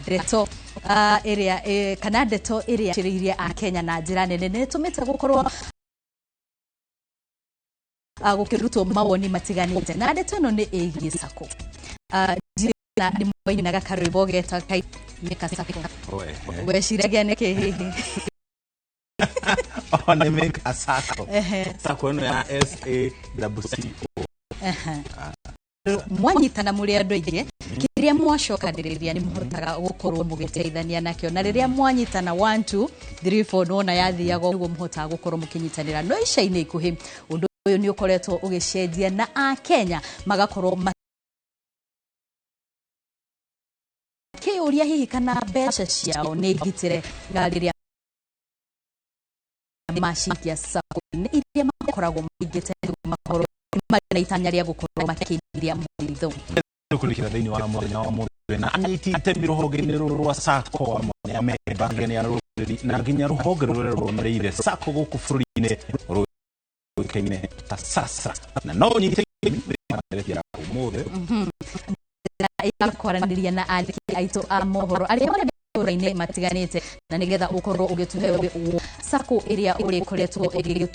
Deto area kana deto area chiriria a Kenya na njira nene ne tumite gukorwo gukiruto mawoni matiganite na deto no ne egi sako na ni moyi na gakaribo geta kai meka sako we shiragia neke hihi ona meka sako sako no ya SAWCO mwanyitana muri andu aingi kiria mwacokaniriria ni muhotaga gukorwo mugiteithania nakyo na riria mwanyitana 1 2 3 4 nona yathiaga uguo muhotaga gukorwo mukinyitanira no ica-ini ikuhi undu uyu ni ukoretwo ugicenjia na a Kenya magakorwo kiuria hihi kana mbeca ciao ni gitire gariria mashikia sako ni iria makoragwo mugite makorwo na itanya ria gukorwo makiria muritho tukulikira thini wa muthenya wa muthenya na anyitite birohoge-ini ruru rwa sako amwe amebangene ya ruriri na nginya ruhoge ruru rwemereire sako guku bururi-ini ruikaine ta sasa na no nyite ya umuthe na ikwaraniria na aliki aito a mohoro aria uraine matiganite na nigetha ukorwo ugituhe sako iria uri koretwo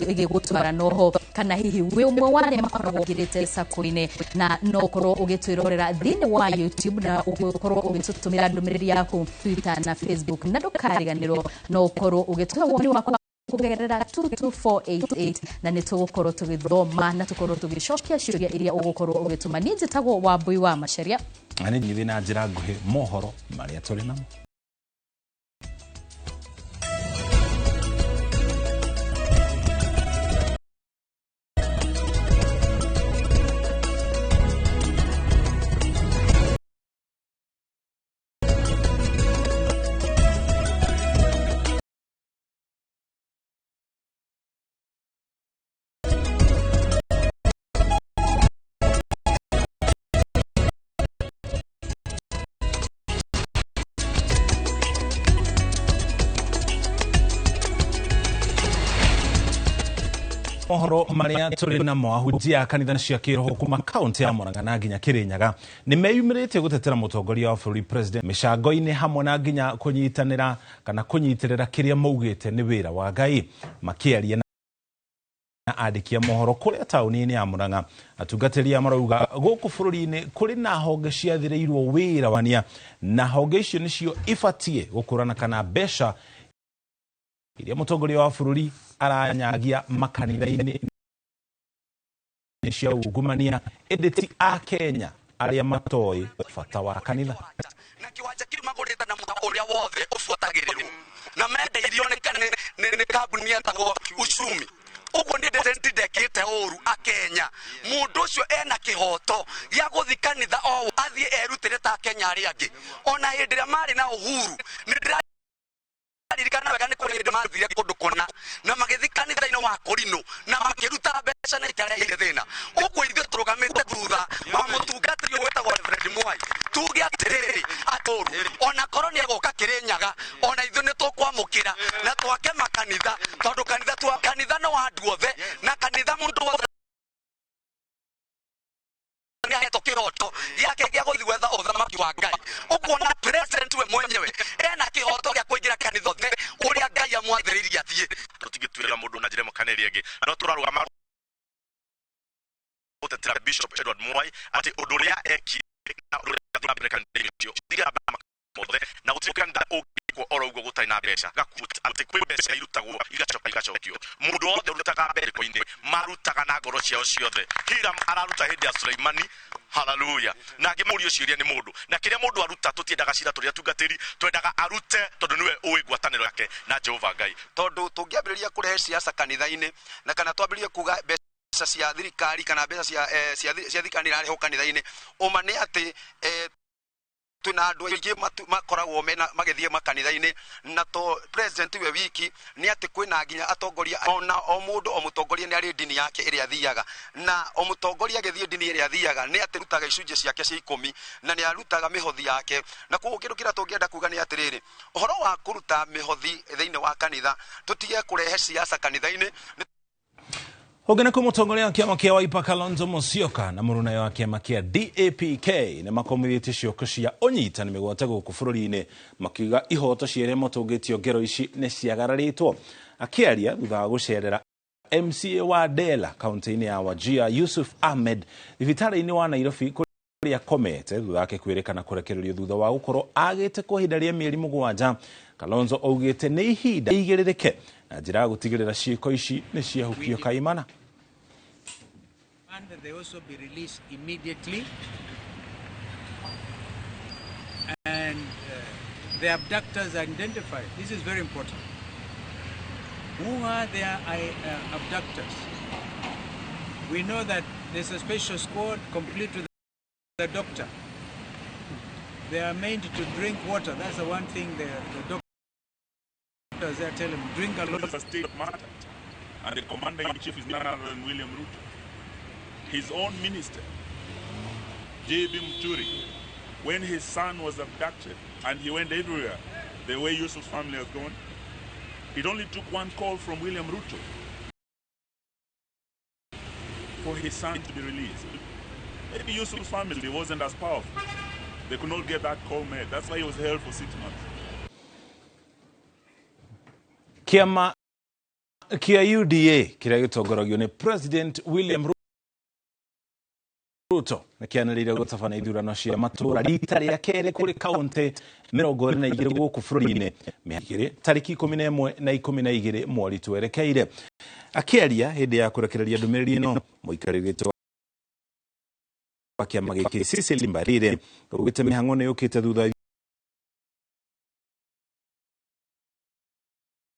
igigutwara noho kana hihi we umwe wale makorwo girite sako-ine na no ukorwo ugitwirorera thini wa YouTube na ukorwo ugitutumira ndumiriri yaku Twitter na Facebook na ndukariganirwo no ukorwo ugituhe woni wakwa kugerera 22488 na nitugukorwo tugithoma na tukorwo tugicokia ciuria iria ugukorwo ugituma ninje tagwo wa Mbui wa Macharia ani nyithi na njira nguhi mohoro maria turi namo. Mohoro maria turi na mwahujia kanitha cia kiroho kuma kaunti ya Murang'a na nginya Kirinyaga ni meyumirite gutetera mutongoria wa bururi president mishango-ini hamwe na nginya kunyitanira kana kunyitirira kiria maugite ni wira wa Ngai makiaria na adikia mohoro kuria tauni-ini ya Murang'a atungatĩri marauga guku bururi-ini kuri na honge ciathireirwo wira wania na honge icio nicio ifatie gukurana kana besha iria mutongoria wa bururi aranyagia makanitha-ini cia ungumania editi a Kenya aria matoi bata wa kanitha na kiwanja kiu magurita na muta uria wothe ubuatagirirwo na mendeirio ni kambuni yetagwo Uchumi uguo ni ndekite uru a Kenya mundu ucio ena kihoto gia guthi kanitha o athie erutire ta Kenya ari angi ona hindira mari na uhuru ni ririkana wega ni kuri hindi mathire kundu kona na magithikanitha-ini wa Korino na makiruta mbeca na ikarehe thina uguo ithuĩ turugamite thutha wa mutungatiri wetagwo Reverend Mwai tuge atiriri aturu ona korwo ni agoka Kirinyaga ona ithuĩ ni tukwamukira na twake makanitha tondu kanitha no andu othe na kanitha mundu wothe aheto kiroto yake gia guthi gwetha uthamaki wa Ngai uguo na president we mwenyewe ena kihoto gia kuingira kanitha othe uria Ngai amwathiriria athie tutigitwira mundu na njira mukaneri ingi no turarugama gutetera Bishop Edward Mwai ati undu uria eki na undu uria kanitha tiga mothe na gutikanda ugiko oraugo gutai na mbeca gakuta ati kwi mbeca irutagwo igacokio mundu wothe urutaga mbereko-ini marutaga na ngoro ciao ciothe kira araruta hindi ya Suleimani haleluya na ngimurio ciuria ni mundu na kiria mundu aruta tutiendaga cira turia tungatiri twendaga arute tondu niwe uwi gwataniro yake na Jehova Ngai tondu tungiambiriria kurehe siasa kanitha-ini na kana twambiririe kuga mbeca cia thirikari kana mbeca cia thirikari ho kanitha-ini uma ni ati tuna andu aingi makoragwo mena magithie makanitha-ini na to president we wiki ni ati kwina nginya atongoria ona o mundu o mutongoria ni ari dini yake iri athiaga na o mutongoria agithie dini iri athiaga ni ati rutaga icunje ciake cia 10 na ni arutaga mihothi yake na koguo kindu kira tungienda kuga ni atiriri uhoro wa kuruta mihothi thiini wa kanitha tutige kurehe siasa kanitha-ini. Ogena ko mutongoria wa kiama kia Wiper Kalonzo Musyoka na muruna wa kiama kia DAPK ne makomithite cioko cia unyitani migwate guku bururi-ini makiuga ihoto ciere motungitio ngero ici ne ciagararitwo. Akiaria thutha wa gucerera MCA wa Dela kaunti-ini ya Wajir Yusuf Ahmed thibitari-ini wa Nairobi kuria komete thutha wake kwirikana kurekererio thutha wa gukorwo agite kwa ihinda ria mieri 7. Kalonzo augite ni ihinda igiririke na njira gutigirira ciiko ici ni ciahukio kaimana. And they also be released immediately, and the abductors identified. This is very important. Who are their abductors? We know that there's a special squad complete with the doctor. They are meant to drink water. That's the one thing the doctors are telling them, drink a lot. It's a state matter, and the commander-in-chief is none other than William Ruto. His own minister, J.B. Muturi, when his son was abducted and he went everywhere, the way Yusuf's family has gone, it only took one call from William Ruto for his son to be released. Maybe Yusuf's family wasn't as powerful. They could not get that call made. That's why he was held for 6 months. Kiama kia UDA kiria gitongoragio ni President William Ruto na kianarire gutabana ithurano cia matura rita ria kere kuri kaunti 22 guku bururi-ini mihagire tariki 11 na 12 mweri twerekeire. Akiaria hindi ya kurekereria ndumiriri ino muikariri wa kiama giki Cecily Mbarire ugite mihango ni yukite thutha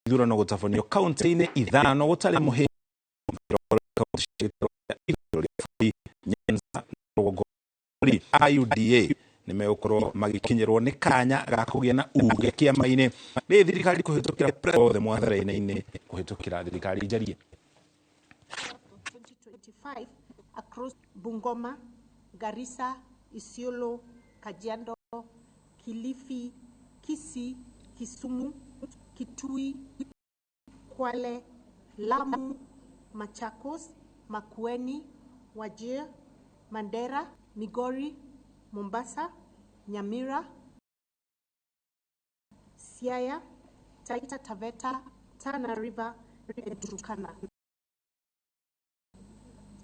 ithurano gutabanio kaunti-ini 5 gutari muhe UDA ni meukoro magikinyirwo ni kanya ga kugia na uge kiama-ini ni thirikari kuhitukira prothe mwathara-ini kuhitukira thirikari njarie 2025 across Bungoma, Garissa, Isiolo, Kajiado, Kilifi, Kisii, Kisumu, Kitui, Kwale, Lamu, Machakos, Makueni, Wajir, Mandera, Migori, Mombasa, Nyamira, Siaya, Taita Taveta, Tana River, and Turkana.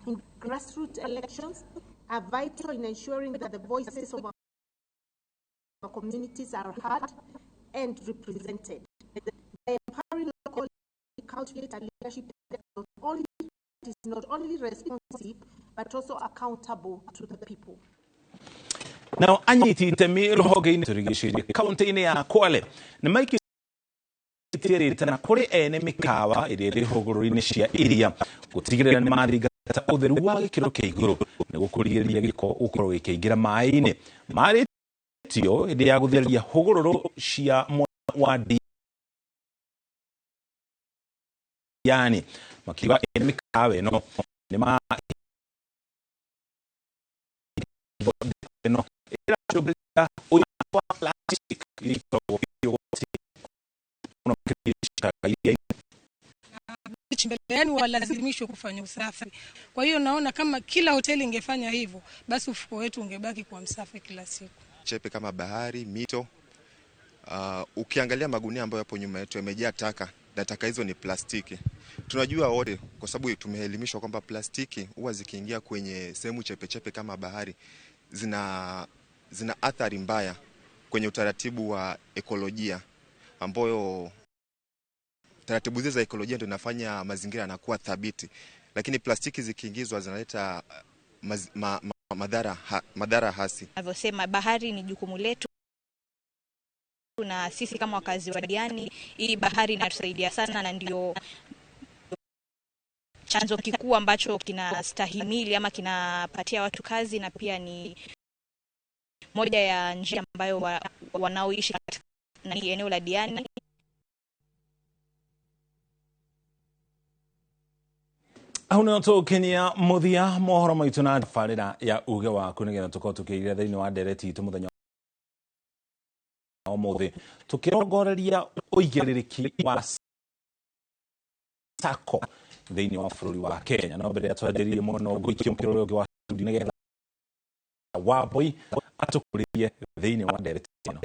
In grassroots elections are vital in ensuring that the voices of our communities are heard and represented. By empowering local cultivate a leadership that is not only responsive but also accountable to the people. Now, anyiti temi rohoge-ini turigiciri kaunti-ini ya Kwale ni maiki tiririkana kuri ene mikawa iri huguru-ini cia iria gutigirira ni mathingata utheru wa gikiro kia iguru ni gukuriria giko ukorwo gikiingira mai-ini maritio hindi ya gutheria hugururu cia wa yani makiwa ene mikawa ino ni ma no era sobre o plastic yani walazimishwe kufanya usafi. Kwa hiyo naona kama kila hoteli ingefanya hivyo, basi ufuko wetu ungebaki kwa msafi kila siku. Chepe kama bahari, mito, ukiangalia magunia ambayo yapo nyuma yetu yamejaa taka, na taka hizo ni plastiki. Tunajua wote kwa sababu tumeelimishwa kwamba plastiki huwa zikiingia kwenye sehemu chepe kama bahari zina athari mbaya kwenye utaratibu wa ekolojia, ambayo taratibu hizo za ekolojia ndio inafanya mazingira yanakuwa thabiti, lakini plastiki zikiingizwa zinaleta madhara hasi. Ninavyosema, bahari ni jukumu letu, na sisi kama wakazi wa Diani, hii bahari inatusaidia sana na ndio chanzo kikuu ambacho kinastahimili ama kinapatia watu kazi, na pia ni moja ya njia ambayo wanaoishi katika eneo la Diani Auna to Kenya muthia mohoro maitu na farira ya uge wa kunigera tuko tukirire thiini wa ndereti itu muthenya omuthi tukirongoreria uigiririki wa sako thiini wa bururi wa Kenya no mbere atwenderirie muno guikio mukiro uge wa nigetha waboi atukuririe thiini wa ndereti ino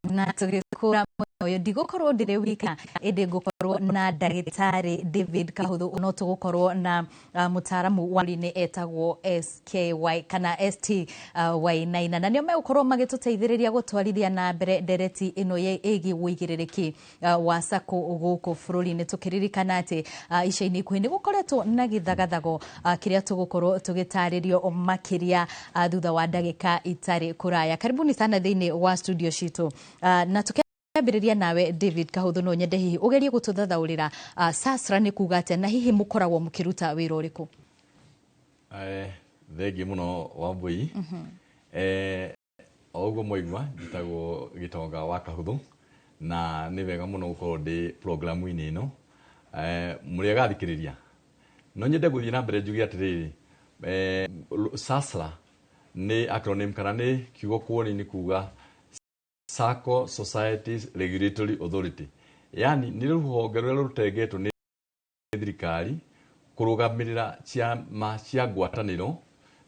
na tugikura moyo ndigukorwo ndire wika indi ngukorwo na ndagitari David Kahuthu no tugukorwo na mutaramu waline etagwo SKY kana ST Wainaina na nio megukorwo magituteithiriria gutwarithia na mbere ndereti ino igi uigiririki wa sako guku bururi-ini tukiririkana ati ica-ini kwini gukoretwo na githagathago kiria tugukorwo tugitaririo makiria thutha wa ndagika itari kuraya. Karibuni sana thiini wa studio shitu na tukambiriria nawe David Kahuthu no nyende hihi ugerie gututhathaurira SASRA ni kuga ati na hihi mukoragwo mukiruta wira uriku. Thegi muno Wambui. Oguo moigwa gitagwo Gitonga wa Kahuthu na ni wega muno gukorwo ndi programu-ini ino muri agathikiriria no nyende guthii na mbere njugi atiriri SASRA ni acronym kana ni kiugo kuoni kuga Sacco Societies Regulatory Authority, yani ni ruhonge rwa rutegetwo ni thirikari kurugamirira ciama cia ngwataniro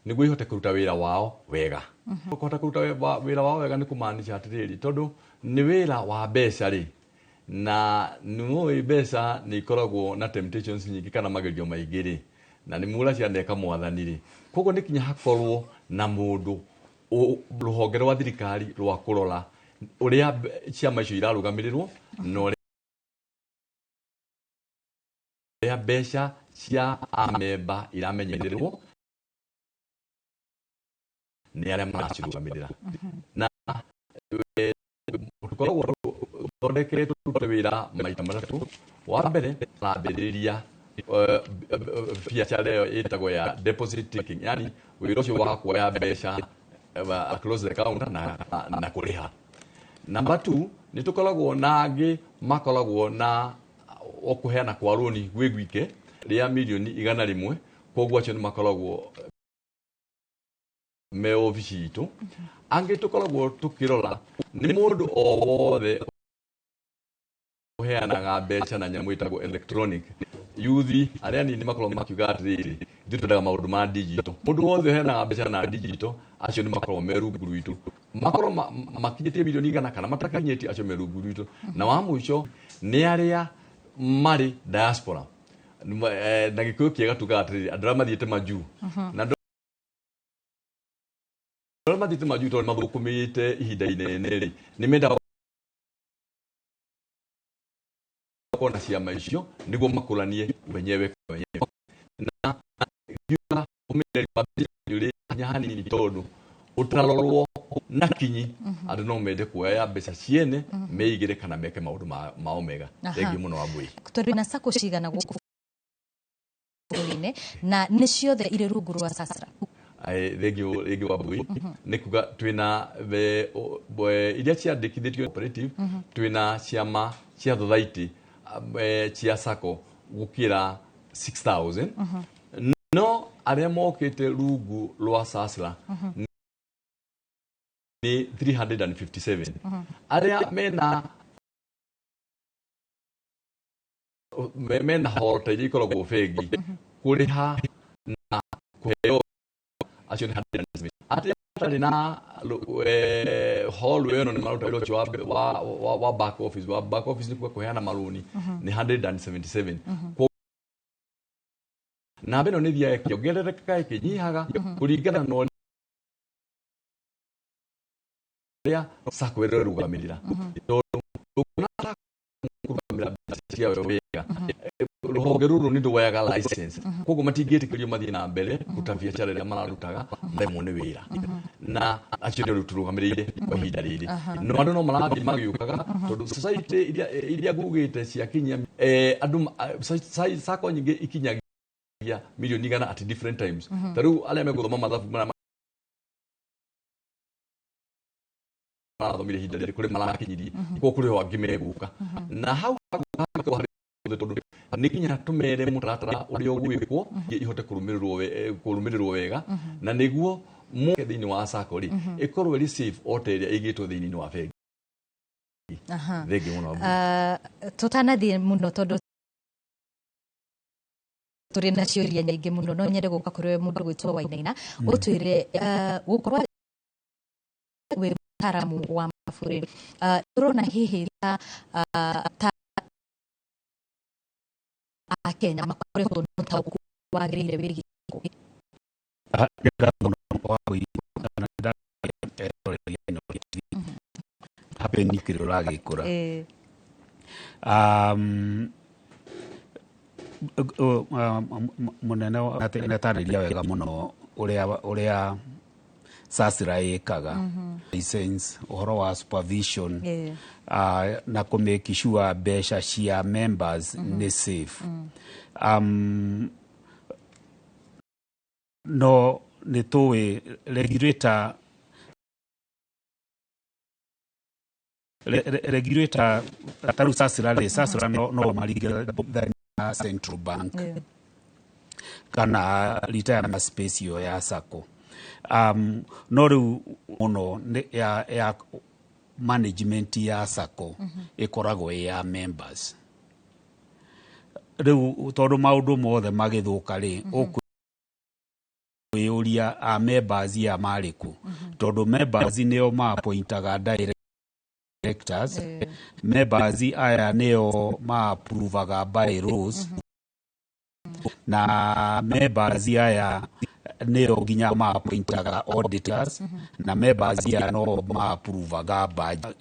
niguo ihote kuruta wira wao wega. Kuhota kuruta wira wao wega ni kumaanisha atiriri tondu ni wira wa mbeca ri na ni mbeca ni ikoragwo na temptations nyingi kana magerio maingĩ ri na ni mula cia ndeka mwathani ri koguo ni kinya hakorwo na mundu ruhonge rwa thirikari rwa kurora uria ciama icio irarugamirirwo no uria mbeca cia amemba iramenyererwo ni aria maracirugamirira na tukoragwo thondeketwo turute wira maita matatu. Wa mbere turambiriria biacara ĩyo ĩtagwo ya deposit taking, yani wĩra ũcio wa kuoya mbeca close the account na kuriha. Number 2 ni tukoragwo na angĩ makoragwo na okuheana kwa roni gwĩ gwike ria milioni 100 koguo acio ni makoragwo me ofici itu. Angĩ tukoragwo tukirora ni mundu o wothe uheanaga mbeca na nyamu itagwo electronic yuthi aria ni makoragwo makiuga atiriri nditwendaga maundu ma digital. Mundu wothe uheanaga mbeca na digital acio ni makoragwo me rungu rwitu makorwo makinyitie milioni 100 kana matakinyitie acio me rungu rwitu. Na wa mwisho ni aria mari diaspora na gikuyu kiega tuga atiriri andra mathiete majuu na andra mathiete majuu to mathukumite ihinda inene ri ni menda na ciama icio niguo makulanie wenyewe wenyewe na yura umire wa yuri nyahani ni tondu utarorwo na kinyi andu no mende kuoya mbeca ciene meigire kana meke maundu ma omega. Thengi muno Wambui. Turi na sako cigana guku bururi-ini na ni ciothe ire rungu rwa SASRA. Thengi Wambui ni kuga twina iria ciandikithitio cooperative twina ciama cia society cia sako gukira 6,000 no aria mokite rungu rwa SASRA ni 357 aria mena horta iria ikoragwo bengi kuriha na kuheo acio ni 170 aria tari na hall weno ni maruta wiro wa back office ni kuheana maruni ni 177 na beno ni thia kiongerereka ikinyihaga kuringana no ria sako wero rugamirira tukuna kurugamira cia wega ruhonge ruru ni ndwayaga license koguo matingĩtĩkĩrio mathiĩ na mbere kuruta biacara ĩrĩa mararutaga maremwo nĩ wĩra na acio nĩ ruturugamĩrĩire kwa ihinda rĩrĩ no andũ no marathiĩ magĩũkaga tondũ society iria ngugĩte ciakinyia andũ sako nyingĩ ikinyagia milioni 100 at different times. Tarĩu arĩa megũthoma mathabu marathomire hinda rĩrĩ kũrĩ marakinyirie ko kũrĩ ho angĩ meguka na hau nĩ nginya tũmere mũtaratara ũrĩa ũgwĩkwo ihote kũrũmĩrĩrwo wega na nĩguo mũke thĩinĩ wa sacco rĩ ĩkorwo ĩrĩ safe ote ĩrĩa ĩigĩtwo thĩinĩ wa bengi. Tũtanathiĩ mũno tondũ tũrĩ na ciũria nyingĩ mũno no nyende gũka kũrĩ mũndũ gwĩtwo Wainaina ũtwĩre gũkorwo wĩ mũtaaramu wa mabũrũri tũrona hihi ta Kenya makoretwo na ũtaũku wagĩrĩire wĩgiĩ hapeni kirura gikura munene natariria wega muno uria Sasira ikaga license uhoro wa supervision na kumake sure besha cia members ni safe no ni tuwe regulator taru Sasira no marigira central bank kana retirement space yo ya sacco no riu muno ya management ya sacco ikoragwo ya members riu tondu maundu mothe magithuka ri ukuyuria a members ya mariku tondu members nio ma appointaga directors members aya nio ma approvaga by rules na members aya nero ginya ma appointaga auditors na members ya no ma approvaga budget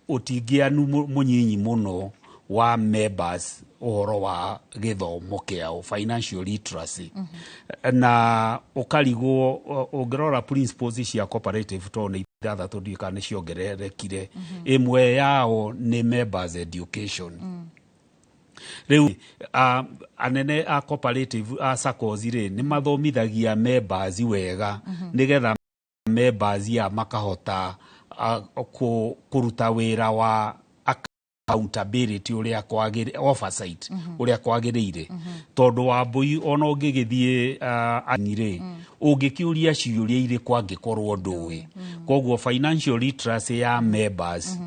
otigianu munyinyi muno wa members ohoro wa githomo kiao financial literacy na ukarigo ongirora principles cia cooperative to ni thathatũ ndika nĩ ciongererekire imwe yao ni members education riu anene a cooperative a SACCOs ri ni mathomithagia members wega nigetha members ya makahota kuruta wira wa accountability uria kwagire oversight uria kwagirire tondu wa mbui ona ungigithie anyire ungikiuria ciuria iri kwangikorwo ndui koguo financial literacy ya members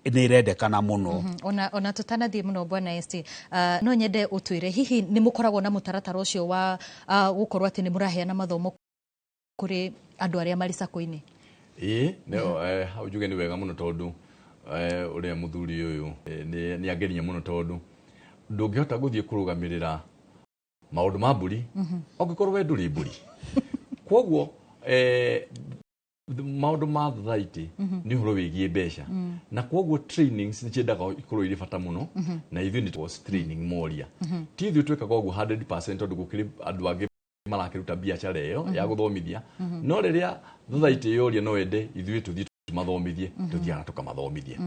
nirendekana muno ona tutanathie muno bwana ST no nyende utwire hihi ni mukoragwo na mutaratara ucio wa gukorwo ati ni muraheana mathomo kuri andu aria mari sacco-ini no hau juge ni wega muno tondu uria muthuri uyu ni angenia muno tondu ndungihota guthie kurugamirira maundu ma mburi ongikorwo we nduri mburi koguo maundu ma society ni horo wigie besha na koguo trainings ni chendaga ikorwo iri bata muno na ithu ni was training moria ti ithu twekaga oguo 100% tondu gukiri andu angi marakiruta biacara iyo ya guthomithia no riria society yoria no ende ithu tuthie tumathomithie tuthiana tukamathomithie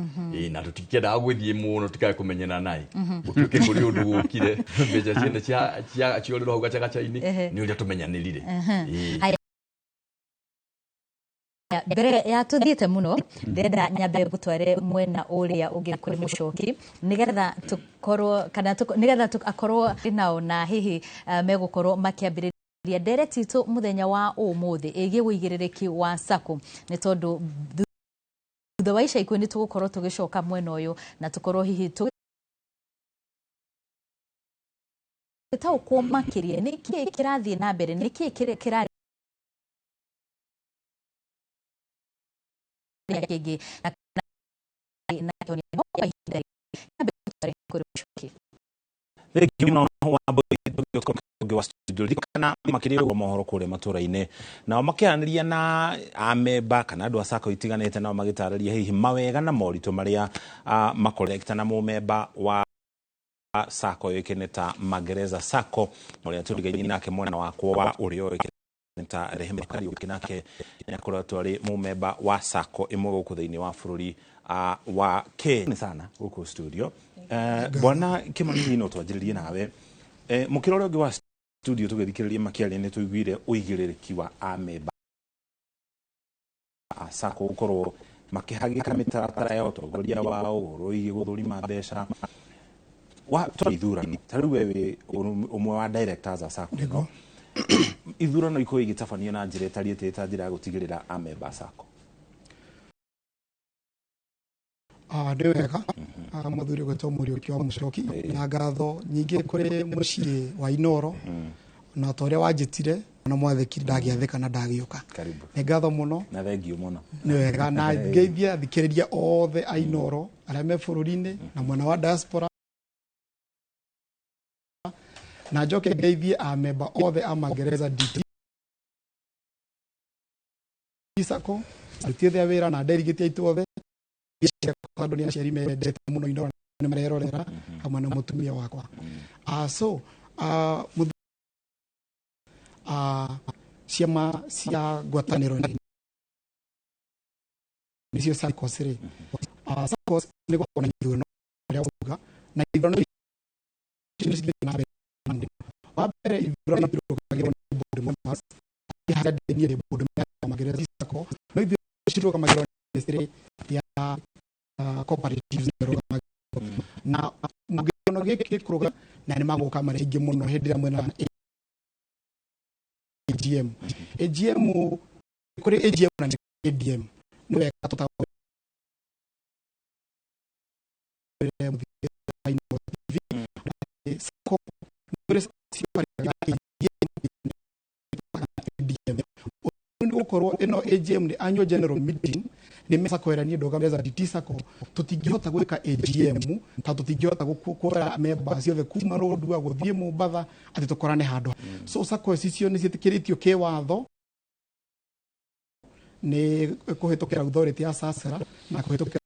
na tutikenda gwithie muno tikae kumenyana nai utuke kuri undu gukire beja ciende cia cioriro hau gacha-gacha-ini ni uria tumenyanirire mbere ya tuthiite muno ndenda nyambe gutware mwena uria ungi kuri mucoki nigetha tukorwo kana nigetha akorwo nao na hihi megukorwo makiambiriria ndereti itu muthenya wa umuthi igie uigirereki wa sacco ni tondu thutha wa ica ikuo ni tugukorwo tugicoka mwena uyu na tukorwo hihi tutaukwo makiria ni ki kirathie na mbere ni ki kira kege na kionye kwa hida na betare kuri mucoki kimo wa studio kana makiriro go mohoro kure matura-ine na makianiria na ameba kana andu a sacco itiganete na magitararia hihi mawega na morito maria makolekta na mumemba wa sacco yokeneta Magereza Sacco muria turigaini nake mwana wakwo wa urio nta Rehema Kariuki nake nyakoretwo ari mumemba wa sacco imwe guku thiini wa bururi wa Kenya sana guku studio bwana Kimani no twanjiririe nawe mukirore ungi wa studio tugithikiriria makiaria ni tuiguire uigirereki wa amemba a sako gukorwo makihagika mitaratara ya utongoria wao uroi guthurima mbeca wa ithurano tari wewe umwe wa directors a sako no ithurano iko igitafanio na njira itariete ta njira gutigirira amemba sako ndewega muthuri gwetwo Muriuki wa Mucoki na ngatho nyingi kuri mucii wa Inoro na toria wanjitire na mwathikiri ndagiathika na ndagiuka ni ngatho muno na thengio muno ni wega na ngeithia thikiriria othe a Inoro aria me bururi-ini na mwena wa diaspora na njoke ngeithie amemba othe a Magereza DT Sako arutithia wira na delegate aitu othe tondu ni aciari mendete muno Inoro ni marerorera hamwe na mutumia wakwa so ciama cia ngwataniro nicio SACCOS ri SACCOS ni gukona ithurano ria uga na ithurano wa mbere ithurano birukagirwo ni board members ihara ni board members Magereza Sacco no ithurano cirukagirwo ni ministry ya cooperatives na mugirano giki kuruga na ni magoka maringi muno hindira mwena AGM kuri AGM na ADM no weka tota ino AGM ni annual general meeting ni mesa kwerania ndogameza DT Sacco tutingihota gwika AGM ta tutingihota gukora members yothe kuma rodua guthie Mombatha ati tukorane handu so Sacco icio ni cietikiritio kiwatho ni kuhitukira authority ya SASRA na kuhitukira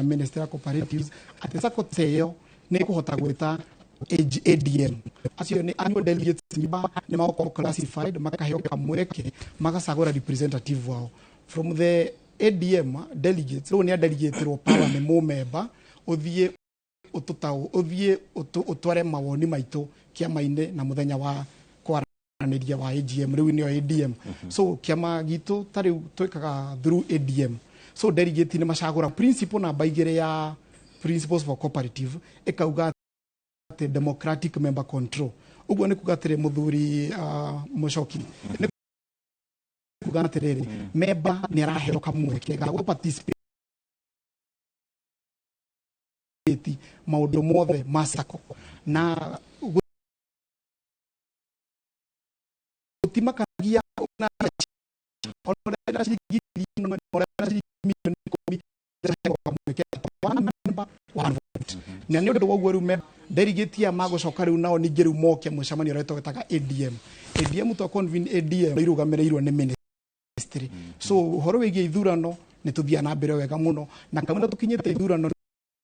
minister of cooperatives ati Sacco teyo ni kuhota gwita ADM acio ni annual delegates ni mako classified makaheo kamweke makasagura representative wao from the ADM delegates ro ni delegate ro power ni mo member uthie ututau uthie utware mawoni maitu kiama-ini na muthenya wa kwaraniria wa AGM riu ni ADM so kiama gitu tari twikaga through ADM so delegate ni macagura principle na baigire ya principles for cooperative ikauga the democratic member control uguo ni kugatire muthuri Mucoki ni kugatire member ni arahero kamweke ga gu participate maundu mothe ma Sacco na gutimakagia na ona shiriki no na ni undu waguo riu delegate ya magocoka riu nao ningi riu moke mucamanio reto getaga ADM to convene ADM irugamirĩirwo ni ministry so horo wigie ithurano ni tuthia na mbere wega muno na kamwe tukinyite ithurano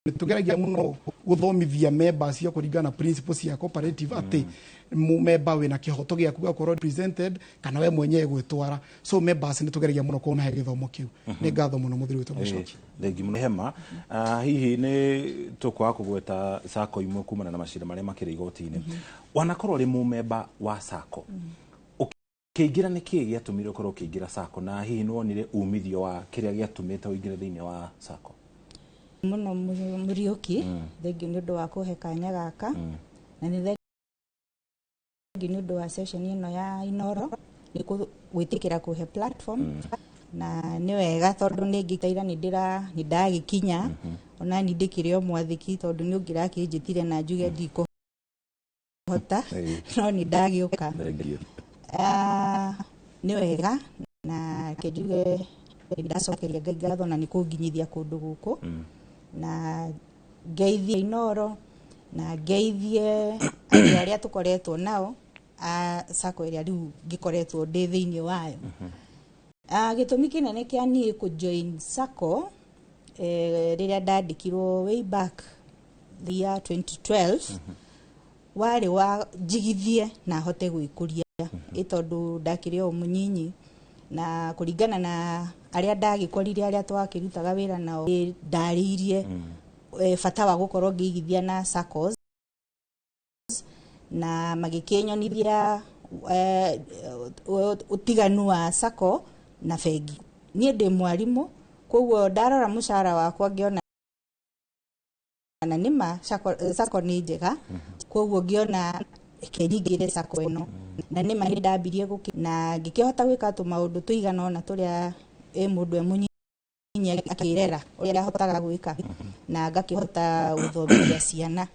ni tugeragia muno guthomithia members cia kuringana principles cia cooperative ati member wina kihoto giaku gakorwo represented kana we mwenyewe gwitwara so members ni tugeragia muno kuona he githomo kiu ni ngatho muno muthiri witu Mucoki thengi muno hema hihi ni tukwa kugweta Sacco imwe kumana na macira maria makiri igoti-ini wanakorwo ri mu member wa Sacco ukiingira ni ki giatumire ukorwo ukiingira Sacco na hihi ni wonire umithio wa kiria giatumite uingire thiini wa Sacco muno Muriuki thengi ni undu wa kuhe kanya gaka na ni thengi ni undu wa session ino ya Inoro ni gwitikira kuhe platform na ni wega tondu ni ngikaira ni ndagikinya ona ni ndikire o mwathiki tondu ni ungira kinjitire na njuge ndiko hota no ni ndagiuka ni wega na kinjuge ndacokeria Ngai ngatho na ni kunginyithia kundu guku na ngeithie Inoro na ngeithie andu aria tukoretwo nao Sacco iria riu ngikoretwo ndi thiini wayo gitumi kinene kia ni ku join Sacco riria ndandikirwo way back the year 2012 wari wa njigithie na hote gwikuria itondu ndakire o munyinyi na kuringana na aria ndagikorire aria twakirutaga wira nao ndariirie bata wa gukorwo ngigithia na SACCOS na magikinyonithia utiganu wa Sacco na bengi. Niĩ ndĩ mwarimu, koguo ndarora mũcara wakwa ngĩona na nĩma sako nĩ njega, koguo ngĩona kenyingĩre sako ĩno, na nĩma nĩ ndambirie na ngĩkĩhota gwĩka tũmaũndũ tũigana ona tũrĩa mũndũ mũnyinyi akĩrera ũrĩa ahotaga gwĩka, na ngakĩhota gũthomithia ciana.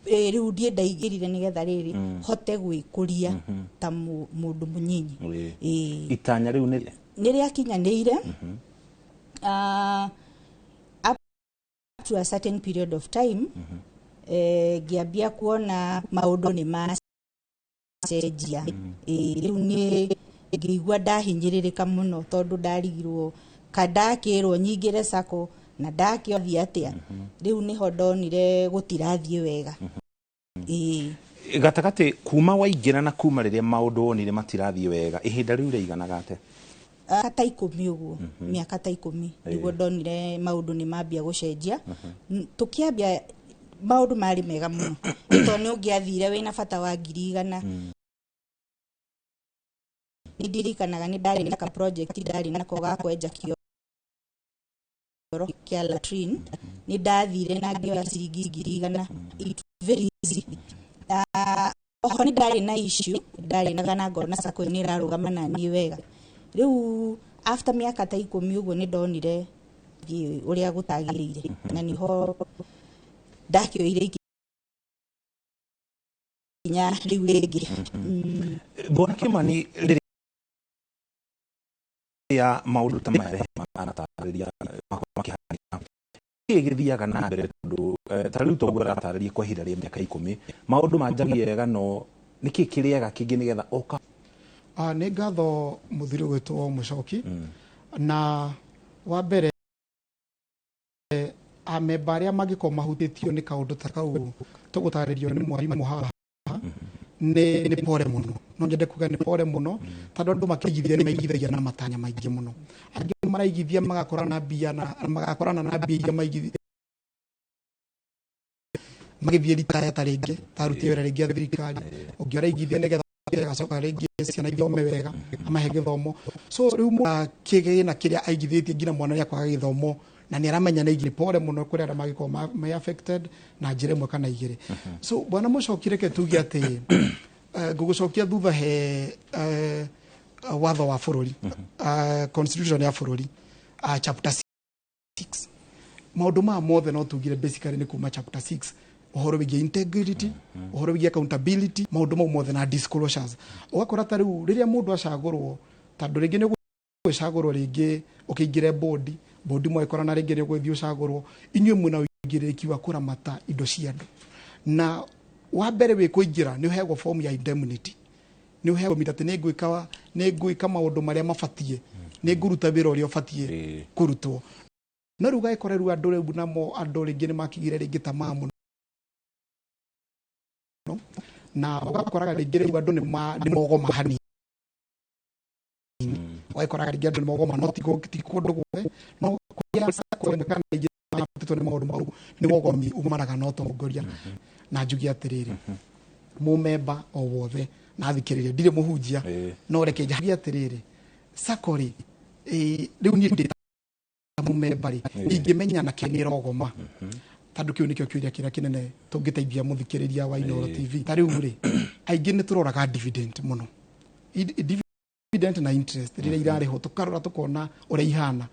Rĩu ndiĩ ndaingĩrire nĩgetha rĩrĩ hote gwĩkũria ta mũndũ mũnyinyi. Itanya rĩu nĩ rĩakinyanĩire up to a certain period of time. Ngĩambia kuona maũndũ nĩ macenjia. Rĩu nĩ ngĩigua ndahinyĩrĩrĩka mũno tondũ ndarigirwo ndakĩrwo nyingĩre sako na ndakĩothi atĩa. Rĩu nĩho ndonire gũtirathiĩ wega. Gatagatĩ kuma waingĩra na kuma rĩrĩa maũndũ wonire matirathiĩ wega, ihinda rĩu rĩiganaga atĩa? Ta 10 ũguo, mĩaka ta 10 nĩguo ndonire maũndũ nĩ mambia gũcenjia. Tũkĩambia maũndũ marĩ mega mũno, tondũ nĩ ũngĩathire wĩna bata wa 100. Nĩ ndirikanaga nĩ ndarĩ na ka project ndarĩ nako ga kwenja kĩoro kĩa latrine, nĩ ndathire na ngĩoya ciringi 100. It very easy. Oho nĩ ndarĩ na issue, ndarĩ na ngona sako nĩ ĩrarũgama na niĩ wega. Rĩu after mĩaka ta 10 ũguo nĩ ndonire ũrĩa gũtagĩrĩire, na niho ndakĩoire ikinya rĩu rĩngĩ. Bwana Kimani, ya maũndũ ta maya manatarĩria makĩhanĩka gĩthiaga na mbere tondũ ta rĩu toguo aratarĩria kwa ihinda rĩa mĩaka 10 maũndũ manjagie wega, no nĩkĩ kĩrĩaga kĩngĩ nĩgetha oka? Nĩ ngatho mũthiri gwĩtwo Mũcoki, na wa mbere amemba arĩa mangĩkorwo mahutĩtio nĩ kaũndũ ta kau tũgũtarĩrio nĩ mwarimũ haha nĩ pore mũno. No nyende kuga nĩ pore mũno tondũ andũ makĩigithia nĩ maigithagia na matanya maingĩ mũno. Angĩ maraigithia magakorana na mbia iria maigithia magĩthiĩ ritaya ta rĩngĩ taruti wĩra rĩngĩ thirikari, ũngĩ araigithia nĩgetha agacoka rĩngĩ ciana ithome wega amahe gĩthomo. So rĩu kĩgĩna kĩrĩa aigithĩtie nginya mwana nĩakwaga gĩthomo na nĩ aramenya nĩ igĩ pore mũno kũrĩ arĩa magĩkorwo may affected na njĩra ĩmwe kana igĩrĩ. So Bwana Mũcoki reke tuge atĩ ngũgũcokia thutha he watho wa bũrũri, constitution ya bũrũri, chapter 6. Maũndũ maya mothe no tugire basically nĩ kuma chapter 6, ũhoro wĩgiĩ integrity, ũhoro wĩgiĩ accountability, maũndũ mau mothe na disclosures. Ũgakora ta rĩu rĩrĩa mũndũ acagũrwo, tondũ rĩngĩ nĩ gũcagũrwo rĩngĩ ũkĩingĩre bondi mwe korana rĩngĩ nĩ gũthiĩ ũcagũrwo, inyuĩ mwĩna ũigĩrĩrĩki wa kũramata indo cia andũ. Na wa mbere wĩ kũingĩra nĩ ũheagwo form ya indemnity, nĩ ũheagwo mĩtatĩ nĩ ngwĩka maũndũ marĩa mabatiĩ, nĩ ngũruta wĩra ũrĩa ũbatiĩ kũrutwo. No rĩu gagĩkora rĩu andũ rĩu namo andũ rĩngĩ nĩ makigire rĩngĩ tamaa mũno, na ũgakoraga rĩngĩ rĩu andũ nĩ mogoma hanini, ũgakoraga rĩngĩ andũ nĩ mogoma no ti kũndũ guothe, no kũrĩa sako kana ingĩ mabatĩtwo nĩ maũndũ mau nĩ mogomi umanaga na ũtongoria. Na njugi atĩrĩrĩ, mũmemba o wothe na thikĩrĩria ndirĩ mũhunjia, no reke njagie atĩrĩrĩ, sako rĩ rĩu niĩ ndĩ mũmemba rĩ ingĩmenya na kĩ nĩ rogoma, tondũ kĩu nĩkĩo kĩũria kĩrĩa kĩnene tũngĩteithia mũthikĩrĩria wa Inooro TV. Ta rĩu rĩ aingĩ nĩ tũroraga dividend mũno, dividend na interest rĩrĩa irarĩho tũkarora tũkona ũrĩa ihana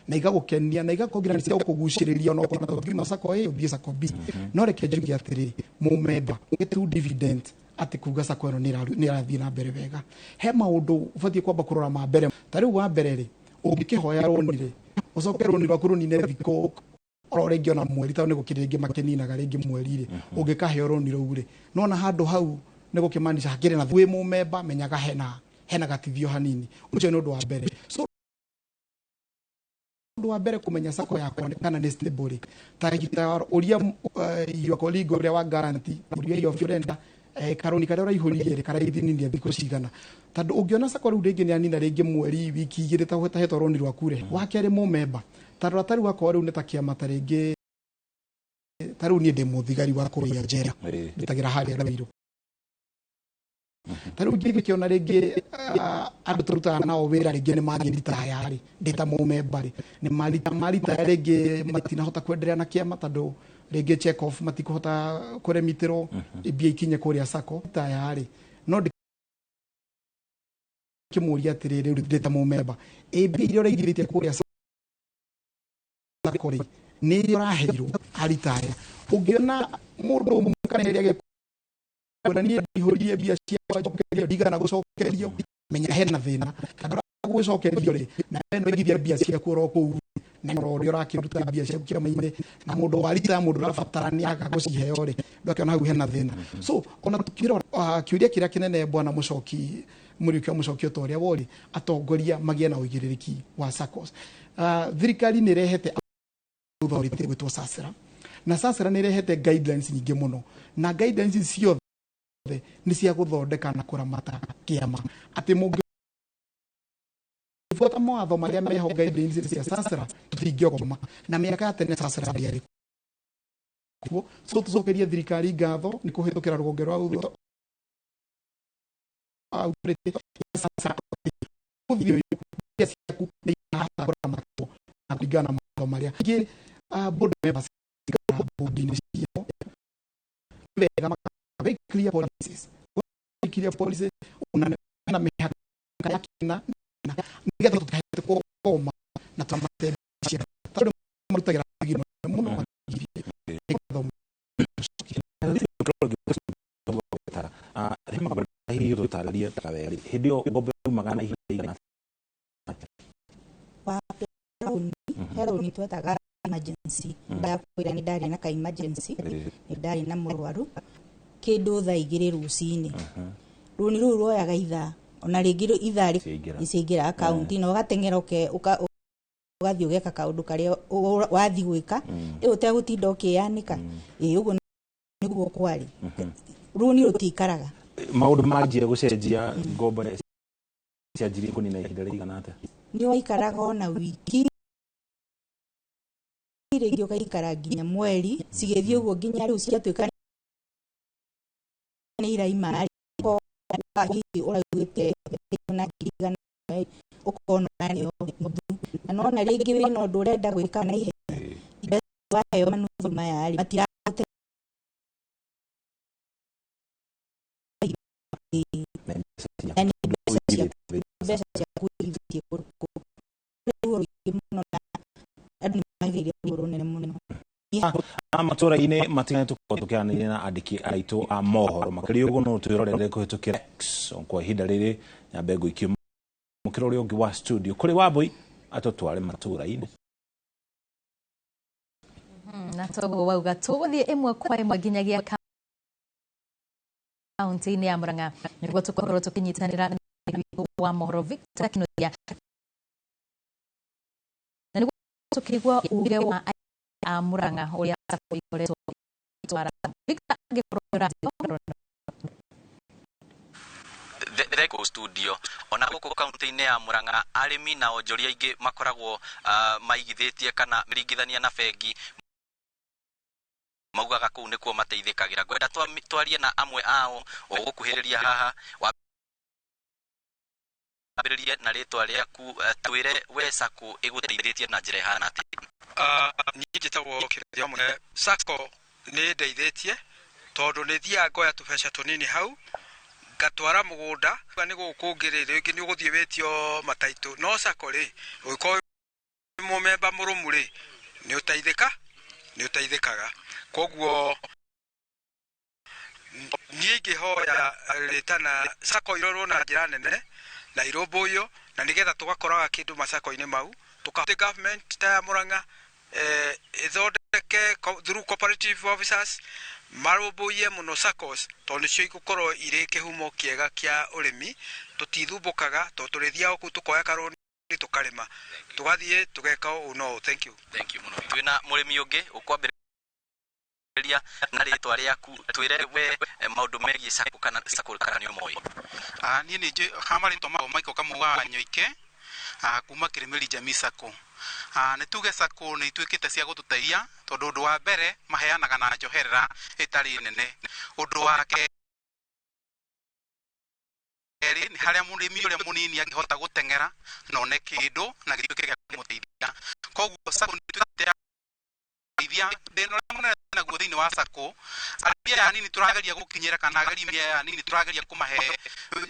na igagũkenia na igakongira nĩ cia gũkũgucĩrĩria no kona tũngĩma sako A ũthiĩ sako B. No reke njuge atĩrĩrĩ, mũmemba gĩtu dividend atĩ kuga sako ĩno nĩ ĩrathiĩ na mbere wega, he maũndũ ũbatiĩ kwamba kũrora ma mbere. Ta rĩu wa mbere rĩ ũngĩkĩhoya rũni rĩ ũcoke rũni rwaku rũnine thikũ oro rĩngĩ ona mweri, tondũ nĩ gũkĩrĩ rĩngĩ makĩninaga rĩngĩ mweri rĩ ũngĩkaheo rũni rũu rĩ, no na handũ hau nĩ gũkĩmaanisha hakĩrĩ na wĩ mũmemba menyaga hena gatithio hanini. Ũcio nĩ ũndũ wa mbere. So ũndũ wa mbere kũmenya sako yakwa kana nĩ stable, ta ũria your colleague ũrĩa wa guarantee ũria hiyo frienda karoni karĩa ũraihũririe karaithinirie thikũ cigana, tondũ ũngĩona sako rĩu rĩngĩ nĩ anina rĩngĩ mweri wiki igĩrĩ tahetwo rũni rwaku rĩ wa kerĩ mũmemba, tondũ atari wakwa rĩu nĩ ta kĩama ta rĩngĩ ta rĩu niĩ ndĩ mũthigari wa kũrũia njera ndĩtagĩra harĩa Rũirũ, taru ngi kiona rĩngĩ andũ tũrutaga nao wĩra rĩngĩ nĩ magĩritaya rĩ ndĩta mũmemba rĩ nĩ maritaya rĩngĩ matinahota kwenderea na kĩama tondũ rĩngĩ check off matikũhota kũremitĩrwo mbia ikinye kũrĩa sako taya rĩ no kimũria atĩrĩrĩ ndĩta mũmemba mbia iria ũraigithĩtie kũrĩa sako rĩ nĩ iria ũraheirwo aritaya ũngĩona mũndũ mũkanĩrĩria na niĩ ndihũrie mbia cia gũcokerio ndigana gũcokerio menya hena thĩna kana gũcokerio rĩ na no igithia mbia ciaku oro kũu na ũrĩa ũrakĩruta mbia ciaku kĩama-inĩ na mũndũ warita mũndũ ũrabatara nĩ aga gũciheo rĩ ndakĩona hau hena thĩna so ona tukĩrora kĩũria kĩrĩa kĩnene bwana mũcoki mũriũkio mũcokio ta ũrĩa wori atongoria magĩe na ũigĩrĩrĩki wa SACCOS thirikari nĩ rehete authority gwĩtwo SASRA na SASRA nĩ rehete guidelines nyingĩ mũno na guidelines ciothe nĩ cia gũthondeka na kũramata kĩama atĩ mũngĩbuata mawatho marĩa meho guidelines cia SASRA tũtingĩogoma na mĩaka ya tene SASRA ndĩarĩ kuo so tũcokerie thirikari ngatho nĩ kũhĩtũkĩra rũhonge rwa SASRA ũthio ciaku nĩ ihata kũramatwo na kũringana na mawatho marĩa ingĩ board members board-inĩ ciao wega very clear policies. Very clear policies. Una mihaka ya kina na nigetha tukahete koma na tamate cia. Tondũ marutagira gino muno Heroni twetaga emergency ndakwira ni ndari na ka emergency ni ndari na mũrwaru kindu thaa 2 rũcinĩ rũni rũu royaga ithaa ona rĩngĩ ithaa rĩcaingĩra account na ũgateng'era ũgathiĩ ũgeka kaũndũ karĩa wathi gwĩka rĩu ũtegũtinda ũkĩyanĩka ũguo nĩguo kwari rũni rũtikaraga maũndũ manjire gũcenjia ngombo cianjirie kũnina ihinda rĩigana atĩa nĩ waikaraga ona wiki rĩngĩ ũgaikara nginya mweri cigĩthiĩ ũguo nginya rĩu ciatuĩka nĩ iraima ariko ũraugĩte na ngirigana ũkona nĩo na nona rĩngĩ wĩna ũndũ ũrenda gwĩka na ihenya waheo manuthu maya rĩ matirahota mbeca ciaku igithĩtie kũrũkũ rĩu mũno na andũ nĩ magĩrĩire rũnene mũno matũra-inĩ matigane tũkĩaranĩria na andĩki aitũ a mohoro makĩria ũguo no twĩrorere kũhĩtũkĩra X kwa ihinda rĩrĩ nyambe ngũikio mũkĩra ũrĩa ũngĩ wa studio kũrĩ Wambui atũtware matũra-inĩ na togo wauga tũgũthiĩ ĩmwe kwa ĩmwe nginyagia kaunti-inĩ ya Murang'a nĩguo tũkorwo tũkĩnyitanĩra na wa mohoro Victor Kinoria na nĩguo tũkĩigua uge wa a Murang'a ũrĩa ikoretwo itwara Victor agĩkorwo Reko studio ona gũkũ kaunti-inĩ ya Murang'a arĩmi na onjoria aingĩ makoragwo maigithĩtie kana mĩringithania na bengi maugaga kũu nĩkuo mateithĩkagĩra ngwenda twarie na amwe ao ũgũkuhĩrĩria haha wambĩrĩrie na rĩtwa rĩaku twĩre we SACCO ĩgũteithĩtie na njĩra ihana atĩa niĩ njĩtagwo Kĩrĩthia Mũnene SACCO nĩ ndeithĩtie tondũ nĩ thiaga ngoya tũbeca tũnini hau ngatwara mũgũnda nĩ gũkũngĩrĩra rĩngĩ nĩ ũgũthiĩ wĩtio mataitũ no SACCO rĩ ũgĩkorwo mũmemba mũrũmu rĩ nĩ ũteithĩkaga koguo niĩ ingĩhoya rĩtana SACCO irorwo na njĩra nene na irũmbũiyo na nĩgetha tũgakoraga kĩndũ macako-inĩ mau tũkahota government ta ya Murang'a ithondeke through cooperative officers marũmbũiye mũno SACCOs tondũ nĩcio igũkorwo irĩ kĩhumo kĩega kĩa ũrĩmi tũtithumbũkaga tondũ tũrĩthiaga kũu tũkoya karũni tũkarĩma tũgathiĩ tũgeka ũũ no thank you mũno twĩna mũrĩmi ũngĩ ũkwambĩrĩria na rĩtwa rĩaku twĩre we maũndũ megiĩ SACCO kana SACCO kana nĩ ũmoĩ niĩ nĩ hamarĩtwo maũ Michael Kamũga Nyoike kuma Kĩrĩmĩri Jamii SACCO nĩ tuge SACCO nĩ ituĩkĩte cia gũtũteithia tondũ ũndũ wa mbere maheanaga na njoherera ĩtarĩ nene ũndũ wa keri ni haria murimi uria munini angihota gutengera na one kindu na gituike gya kumuteithia koguo sako nitutete ithia ndeno munene na guo thiini wa sako arĩa anini turageria gukinyira kana arĩa anini turageria kumahe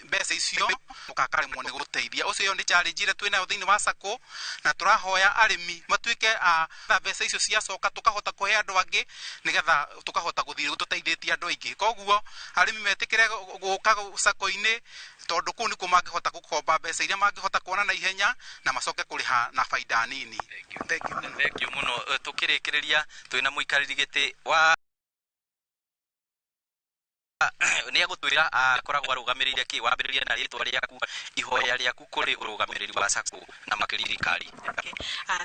mbeca icio mukakaremwo ni guteithia ucio ni challenge ire twina thiini wa sako na turahoya arimi matuike mbeca icio ciacoka tukahota kuhe andu angi nigetha tukahota guthii gututeithĩtie andu aingi koguo arimi metikire guka sako-ini tondu kuu nikuo mangihota gukomba mbeca iria mangihota kuona na ihenya na macoke kuriha na faida nini. Thank you muno. Tukirikiria twina muikariri giti wa ni agutwira akoragwo arugamirire ki wambiririe na ritwa riaku ihoya riaku kuri urugamiriri wa sako na makirikari.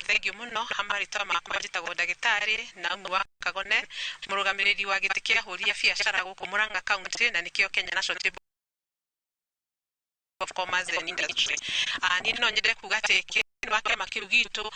Thank you muno. Amarito makwa njitagwo ndagitari na umwe wa Kagone murugamiriri wa giti kia huria biacara guku Murang'a County na nikio Kenya National Chamber of Commerce and Industry. Ni no nyende kuga teke wa kema kiu gitu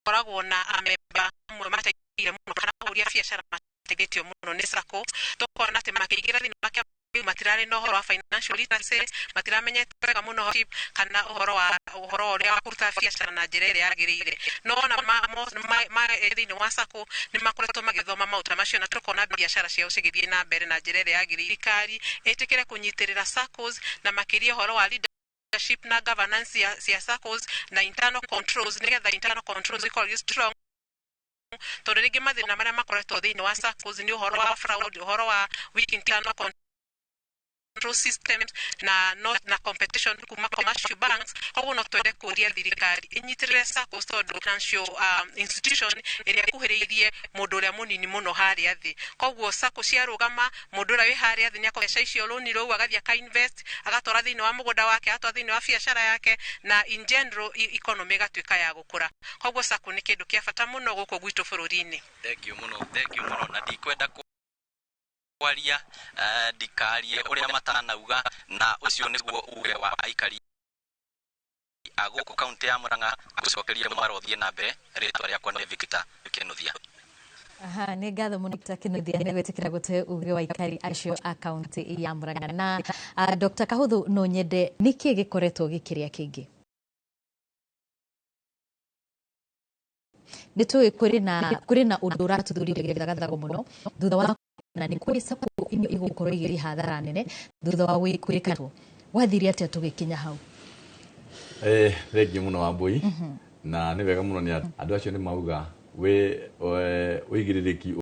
koragwo na amemba amwe mateire muno kana huria biacara mategetio muno ni sako tukona ati makigira thini make matirari no horo wa financial literacy matiramenyete wega muno kana uhoro uria wa kuruta biacara na njira iria yagirire no na ma thini wa sako ni makoretwo magithoma mauta macio na tukona biacara ciao cigithie na mbere na njira iria yagirire thirikari itikire kunyitirira SACCOs na makiria horo wa leadership na governance ya SACCOs na internal controls nigetha internal controls iko strong tondu ringi mathina maria makoretwo thiini wa SACCOs ni uhoro wa fraud uhoro wa weak internal control system na competition kuma commercial banks koguo no twende kuria thirikari inyitirire SACCOs tondu financial institution iria kuhiriirie mundu uria munini muno haria thi koguo SACCO ciarugama mundu uria wi haria thi ni akogesha icio loan ro agathia ka invest agatora thiini wa mugunda wake atwa thiini wa biacara yake na in general economy gatuika ya gukura koguo SACCO ni kindu kia bata muno guku gwitu bururi-ini. Thank you muno na ndikwenda kwaria ndikarie uria matanauga na ucio niguo uge wa aikari aguku kaunti ya Murang'a gucokeria marothie na mbere ritwa riakwa ni Victor Kinuthia. Ni ngatho muno Victor Kinuthia ni gwetikira gute uge wa aikari acio a kaunti ya Murang'a na Dr. Kahuthu no nyende niki gikoretwo gikiria kingi nitui kuri na undu uratuthurire gathago muno thutha wa na ni kuri SACCO imwe igukoro igiri hathara nene thutha wa kwirikatwo wathiri atia tugikinya hau. Thengi muno Wambui na ni wega muno ni andu acio ni mauga we uigiririki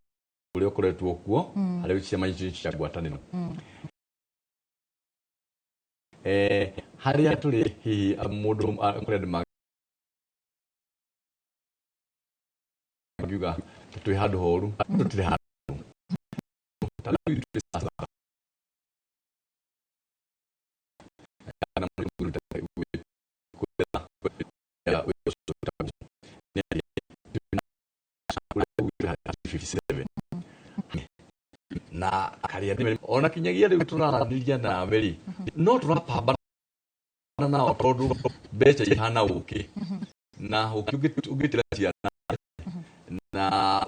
uria ukoretwo kuo hari ciama icio cia ngwataniro haria turi hihi mundu akorenda magiuga twi handu horu tutire handu na akaria ona kinyagia riu turaraniriria na mberi no turapambana na tondu mbeca ihana uki na ugitira ciana na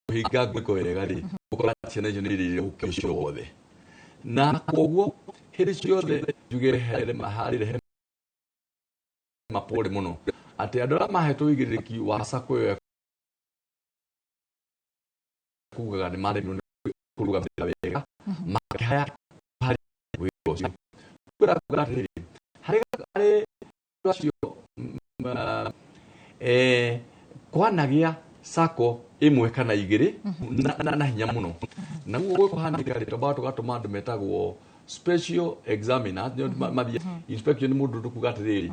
uhinga gwiko wega ri ukora ciana icio nirire uki ucio wothe na koguo hindi ciothe njuge here maharire mapole muno ati andu aria mahetwo uigiriki wa SACCO kugaga ni maremwo kurugamira wega makihaya hari wirocio kura riri hari acio kwanagia SACCO imwe kana igiri na hinya muno na guo kuhandika ri tobato gatuma andu metagwo special examiner mathia inspection mundu ndukugatiriri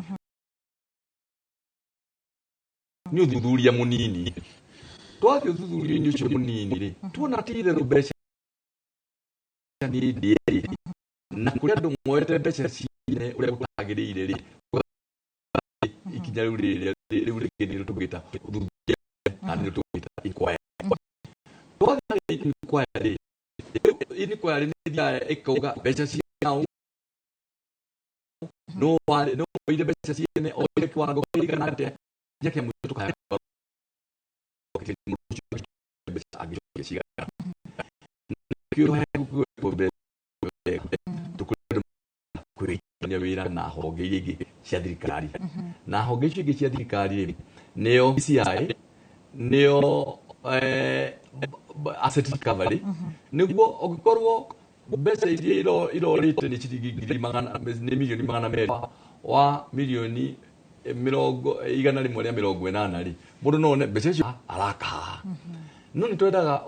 ni uthuthuria munini twathi uthuthuria ni ucio munini ri tuona tire rubeca ni ndieri na kuria andu moete mbeca cine uria gutagirire ri ikinya riu rikini tugita uthuthuria ani tugita inquiry twathi inquiry ni dia ikoga mbeca ciao no ide mbeca cine o ile kiwango kigana atia yake mtu kaya kũrutithania wĩra na honge iria ingĩ cia thirikari na honge icio ingĩ cia thirikari nĩo CI nĩo asset recovery nĩguo ũngĩkorwo mbeca iria irorĩte nĩ ciringi milioni 200 wa milioni 180 rĩ mũndũ no one mbeca icio arakaha no nĩ twendaga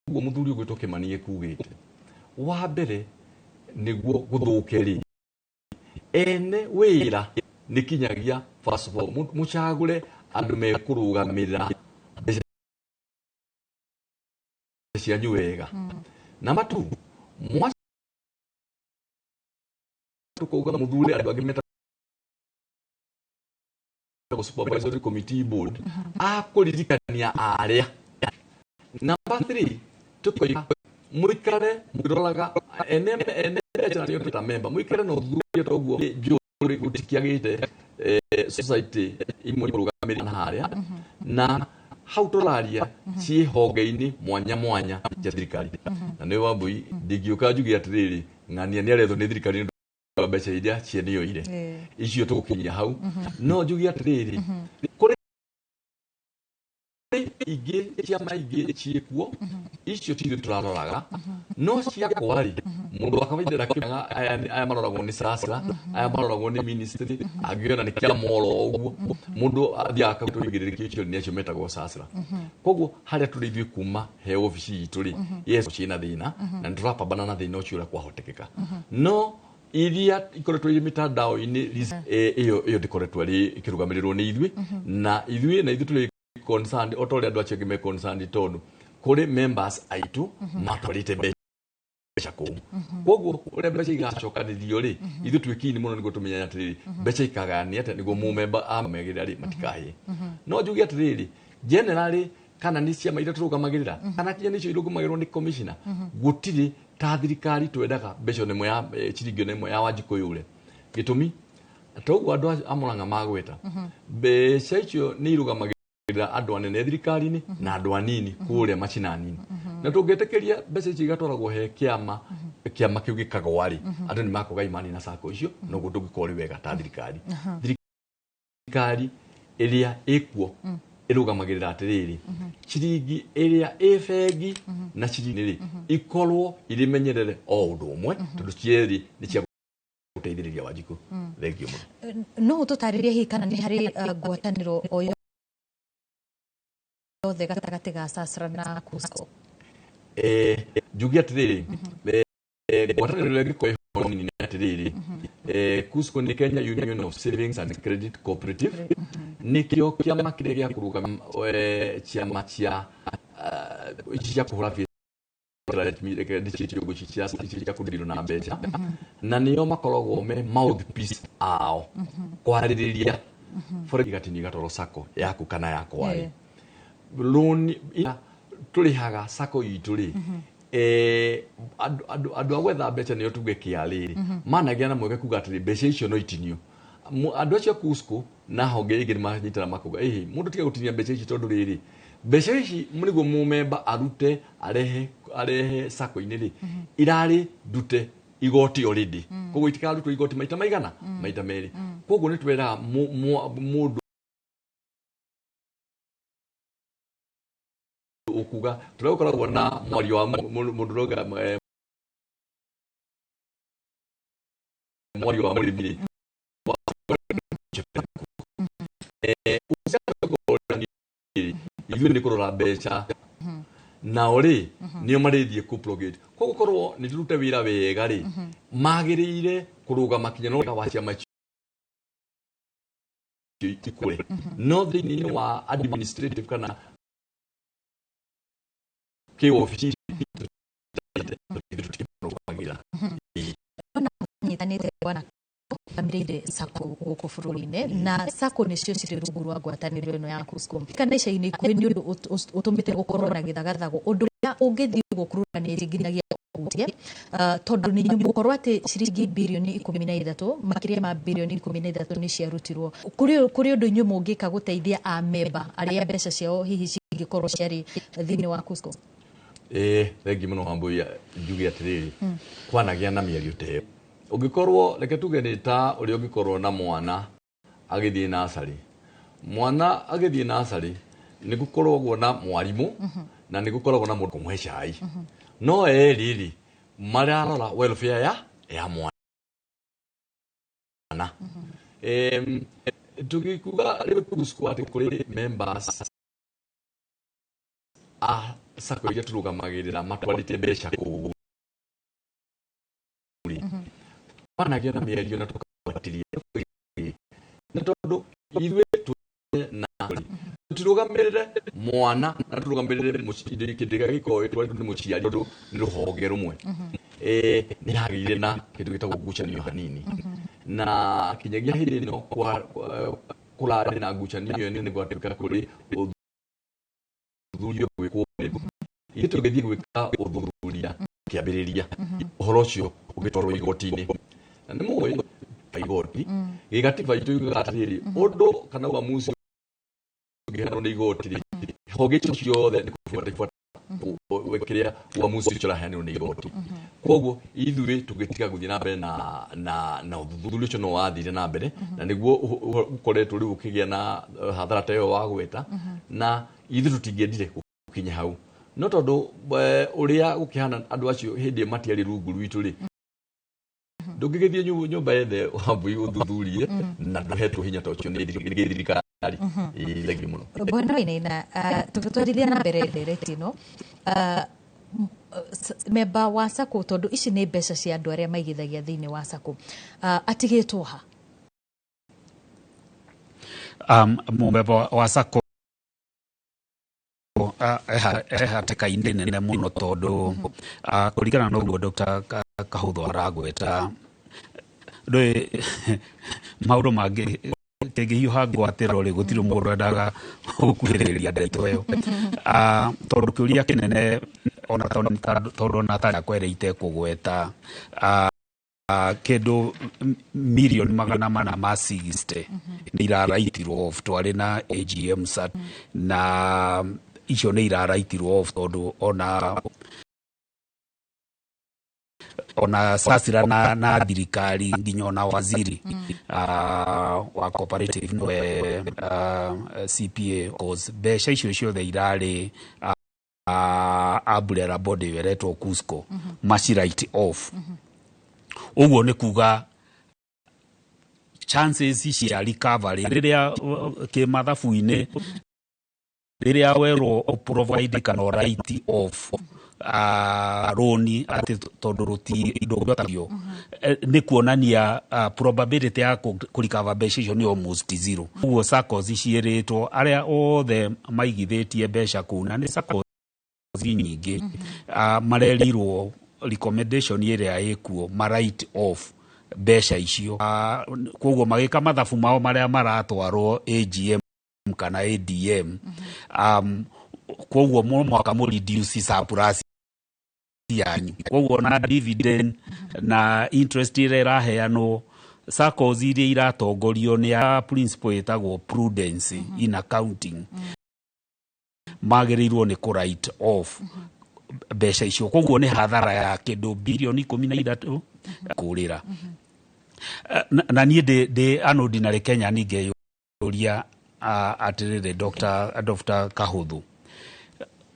ũguo mũthuri ũgwĩtwo Kĩmani ekugĩte wa mbere nĩguo gũthũke rĩ ene wĩra nĩ kinyagia first of all mũcagũre andũ mekũrũgamĩrĩra cianyu wega number 2 tukauga mũthuri andũ angĩ meta supervisory committee board akũririkania arĩa number 3 tukoiga muikare muroraga ene nĩo ta member muikare no thuthuria toguo njũri gũtikiagĩte society imwe kũrũgamĩrĩra harĩa na hau tũraria ciĩ honge-inĩ mwanya cia thirikari na nĩ Wambui ndingĩũka njuge atĩrĩrĩ ng'ania nĩ arethwo nĩ thirikari mbeca iria cienĩoire icio tũgũkinyia hau no njuge atĩrĩrĩ kũrĩ ingĩ ciama ingĩ ciĩkuo icio tithĩ tũraroraga no ciakwa rĩ mũndũ wa kawaida ndakiuga aya maroragwo nĩ SASRA aya maroragwo nĩ ministry angĩona nĩ kĩa moro ũguo mũndũ athiaga kũigĩrĩrĩkia icio nĩ acio metagwo SASRA koguo harĩa tũrĩ ithuĩ kuma he obici itũ rĩ yes ciĩna thĩna na nĩ tũrapambana na thĩna ũcio ũrĩa kwahotekeka no iria ikoretwo irĩ mitandao-inĩ ĩyo ndĩkoretwo ĩkĩrũgamĩrĩrwo nĩ ithuĩ na ithuĩ tũrĩ concerned otore andũ acio me concerned tondũ kũrĩ members aitũ matwarĩte mbeca kũu koguo ũrĩa mbeca igacokanĩrio rĩ ithuĩ twĩkini mũno nĩguo tũmenya atĩrĩrĩ mbeca ikagania atĩa nĩguo mũmemba amegĩrĩra rĩ matikahĩe no njuge atĩrĩrĩ generally kana nĩ ciama iria tũrũgamagĩrĩra kana kinya nĩcio irũgamagĩrĩrwo nĩ commissioner gũtirĩ ta thirikari twendaga mbeca ĩmwe ya ciringi ĩmwe ya Wanjikũyũ ũrĩa gĩtũmi toguo andũ a Mũrang'a magweta mbeca icio nĩ irũgamagĩrĩra andũ anene thirikari-inĩ na andũ anini kũrĩa macinani na tũngĩtĩkĩria mbeca icio igatwaragwo he kĩama kĩu gĩkagwa rĩ andũ nĩ makũga imani na sako icio na ũguo ndũngĩkorwo wega ta thirikari thirikari ĩrĩa ĩkuo ĩrũgamagĩrĩra atĩrĩrĩ ciringi ĩrĩa ĩ bengi na ciringi rĩ ikorwo irĩ menyerere o ũndũ ũmwe tondũ cierĩ nĩ cia gũteithĩrĩria Wanjikũ thengio mũno no ũtũtarĩrie hihi kana nĩ harĩ ngwatanĩro o yothe gatagatĩ ga SASRA na KUSCO njuge atĩrĩrĩ ngwatanĩro ĩrĩa ĩngĩkorwo nini nĩ atĩrĩrĩ KUSCO nĩ Kenya Union of Savings and Credit Cooperative nĩkĩo kĩama kĩrĩa gĩa kũrũgamĩrĩra ciama cia kũhũra cia kũndirwo na mbeca na nĩo makoragwo me mouthpiece ao kwarĩrĩria forex gatini gatoro sako yaku kana yakwa rĩ loan tũrĩhaga sako itũ rĩ andũ a gwetha mbeca nĩo tuge kĩarĩrĩ managĩa na mweke kuga atĩrĩ mbeca icio no itinio andũ acio KUSCO na honge ingĩ nĩ manyitana makuga mũndũ tiga gũtinia mbeca ici tondũ rĩrĩ mbeca ici nĩguo mũmemba arute arehe sako-inĩ rĩ irarĩ ndute igoti already koguo itikarutwo igoti maita maigana maita merĩ koguo nĩ tweraga mũndũ ukuga tũraukoragwo na mwario wa mũndũ roga mwario wa mũrĩmi ithuĩ nĩ kũrora mbeca nao rĩ nĩo marĩthiĩ kũprogate koguo korwo nĩ tũrute wĩra wega rĩ magĩrĩire kũrũgama kinya no wa ciama ikũre no thĩinĩ wa administrative kana kĩobici nyitanĩte bwana amrĩire sako gũkũ bũrũri-inĩ na sako nĩcio cirĩ rungu rwa ngwatanĩro ĩno ya KUSCO kana ica-inĩ ikuhĩ nĩ ũndũ ũtũmĩte gũkorwo na gĩthagathago ũndũ ũrĩa ũngĩthiĩ gũkuruhanĩria nginyagia ũhutie tondũ nĩ gũkorwo atĩ ciringi birioni 13 makĩria ma birioni 13 nĩ ciarutirwo kũrĩ ũndũ inyuĩ mũngĩka gũteithia amemba arĩa mbeca ciao hihi cingĩkorwo ciarĩ thĩinĩ wa KUSCO thengi mũno Wambui njuge atĩrĩrĩ kwanagĩa na mĩario ta ĩyo ugikorwo reke tuge ni ta uri ugikorwo na mwana agithie nasari mwana agithie nasari ni gukorwo na mwarimu na ni gukorwo na mundu kumwe cai no riri mararora welfare ya mwana tugikuga rĩu kusquat kuri members sako iria turũgamagĩrĩra matwarĩte mbeca kũu wanagia na mĩario na tukabatiria na tondũ ithuĩ na turũgamĩrĩre mwana na turũgamĩrĩre mũciari kĩndũ gĩkoe twari nĩ mũciari tondũ nĩ rũhonge rũmwe nĩ hagĩire na kĩndũ gĩtagwo ngucanio hanini na kinyagia hĩndĩ ĩno kũrarĩ na ngucanio ĩyo nĩ gwatuĩka kũrĩ ũthuthuria gwĩkwo ithuĩ tũgĩthiĩ gwĩka ũthuthuria kĩambĩrĩria ũhoro ũcio ũgĩtwarwo igoti-inĩ na nĩ mũĩ igoti gĩgatiba itũ yugaga atĩrĩrĩ ũndũ kana uamuzi ũngĩheanwo nĩ igoti honge icio ciothe nĩ kũbuata wĩkĩrĩa uamuzi ũcio ũraheanwo nĩ igoti koguo ithuĩ tũgĩtiga gũthiĩ na mbere na ũthuthuria ũcio no wathire na mbere na nĩguo ũkoretwo rĩu ũkĩgĩa na hathara ta ĩyo wa gweta na ithuĩ tũtingĩendire gũkinya hau no tondũ ũrĩa gũkĩhana andũ acio hĩndĩ matiarĩ rungu rwitũ-rĩ ndũngĩgĩthiĩ nyũmba yethe wambui ũthuthurie na ndũhetwo hinya ta ũcio nĩ thirikari thengio mũno Bwana Wainaina tũgĩtwarithia na mbere ndereti ĩno memba wa SACCO tondũ ici nĩ mbeca cia andũ arĩa maigithagia thĩinĩ wa SACCO atigĩtwo ha memba wa SACCO hatĩka-inĩ nene mũno tondũ kũringana na ũguo Dr. Kahũthũ aragweta maũndũ mangĩ kĩngĩhiũha ngwatĩro rĩ gũtirĩ mũndũ endaga gũkuhĩrĩria ndeto ĩyo tondũ kĩũria kĩnene ona tondũ ona tarakwereite kũgweta kĩndũ mirioni 460 nĩ iraraitirwo off twarĩ na AGM SAT na icio nĩ iraraitirwo off tondũ ona sasira na thirikari nginya ona waziri wa cooperative no CPA cause mbeca icio ciothe irarĩ umbrella body weretwo KUSCO macirite off ũguo nĩ kuga chances cia recovery rĩrĩa kĩmathabu-inĩ rĩrĩa werwo provide kana right off roni ati tondu ruti ndũngĩotagio nĩ kuonania probability ya kũrikava mbeca icio nĩ almost zero. Ũguo SACCOs cierĩtwo arĩa othe maigithĩtie mbeca kũu na nĩ SACCOs nyingĩ marerirwo recommendation ĩrĩa ĩkuo ma write off mbeca icio koguo magĩka mathabu mao marĩa maratwarwo AGM kana ADM koguo mwaka mũ reduce surplus yanyu koguo na dividend na interest ĩrĩa ĩraheanwo SACCOs iria iratongorio nĩ a principle ĩtagwo prudence in accounting magĩrĩirwo nĩ kũ write off mbeca icio koguo nĩ hathara ya kĩndũ bilioni 13 kũrĩra na niĩ ndĩ an ordinary Kenya ningeyũria atĩrĩrĩ Dr. Kahũthũ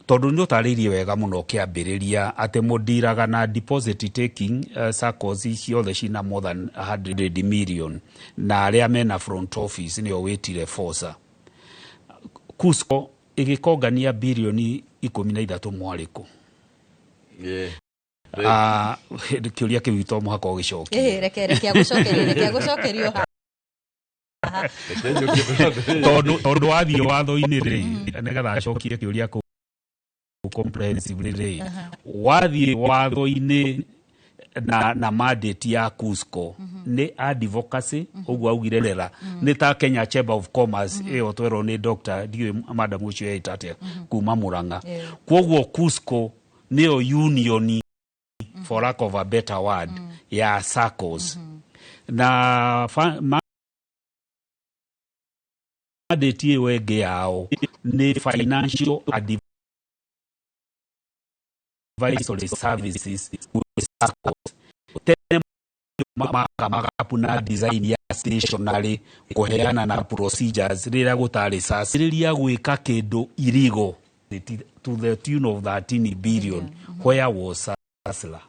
tondũ nĩ ũtarĩirie wega mũno kĩambĩrĩria atĩ mũndiraga na deposit taking SACCOs ciothe cina more than 100 million na arĩa mena front office nĩo wĩtire FOSA KUSCO ĩgĩkongania bilioni 13 mwarĩkũ kĩũria kĩu ito mũhaka ũgĩcokia reke gũcokerio tondũ wathiĩ watho-inĩ rĩ nĩgetha acokie kĩũria kĩu comprehensively rĩ wathiĩ watho-inĩ na mandate ya KUSCO nĩ advocacy ũguo augire rera nĩ ta Kenya Chamber of Commerce ĩyo twerwo nĩ Dr. ndiũĩ madam ũcio ĩta atĩa kuma Murang'a koguo KUSCO nĩyo union for lack of a better word ya SACCOs na mandate ĩyo ĩngĩ yao nĩ financial advisory services with SACCOs tene makapuna design ya stationary kuheana na procedures rira gutari sasiriria gwika kindu irigo to the tune of 13 billion. Where was Sasla?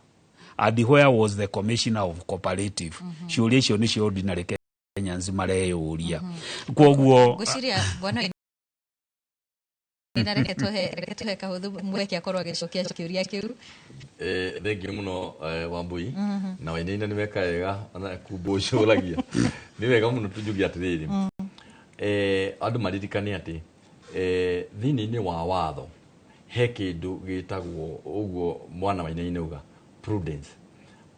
And where was the Commissioner of Cooperative? Ciuria icio ni cio ordinary Kenyans mareyuria. Koguo guciria bwana reke tuhe kahuthu mweke akorwo agicokia kiuria kiu. Thengi muno Wambui na wainaina ni weka wega ona kumbocuragia ni wega muno tujugia atiriri andu maririkane ati thini-ini wa watho he kindu gitagwo uguo mwana wainaina uga prudence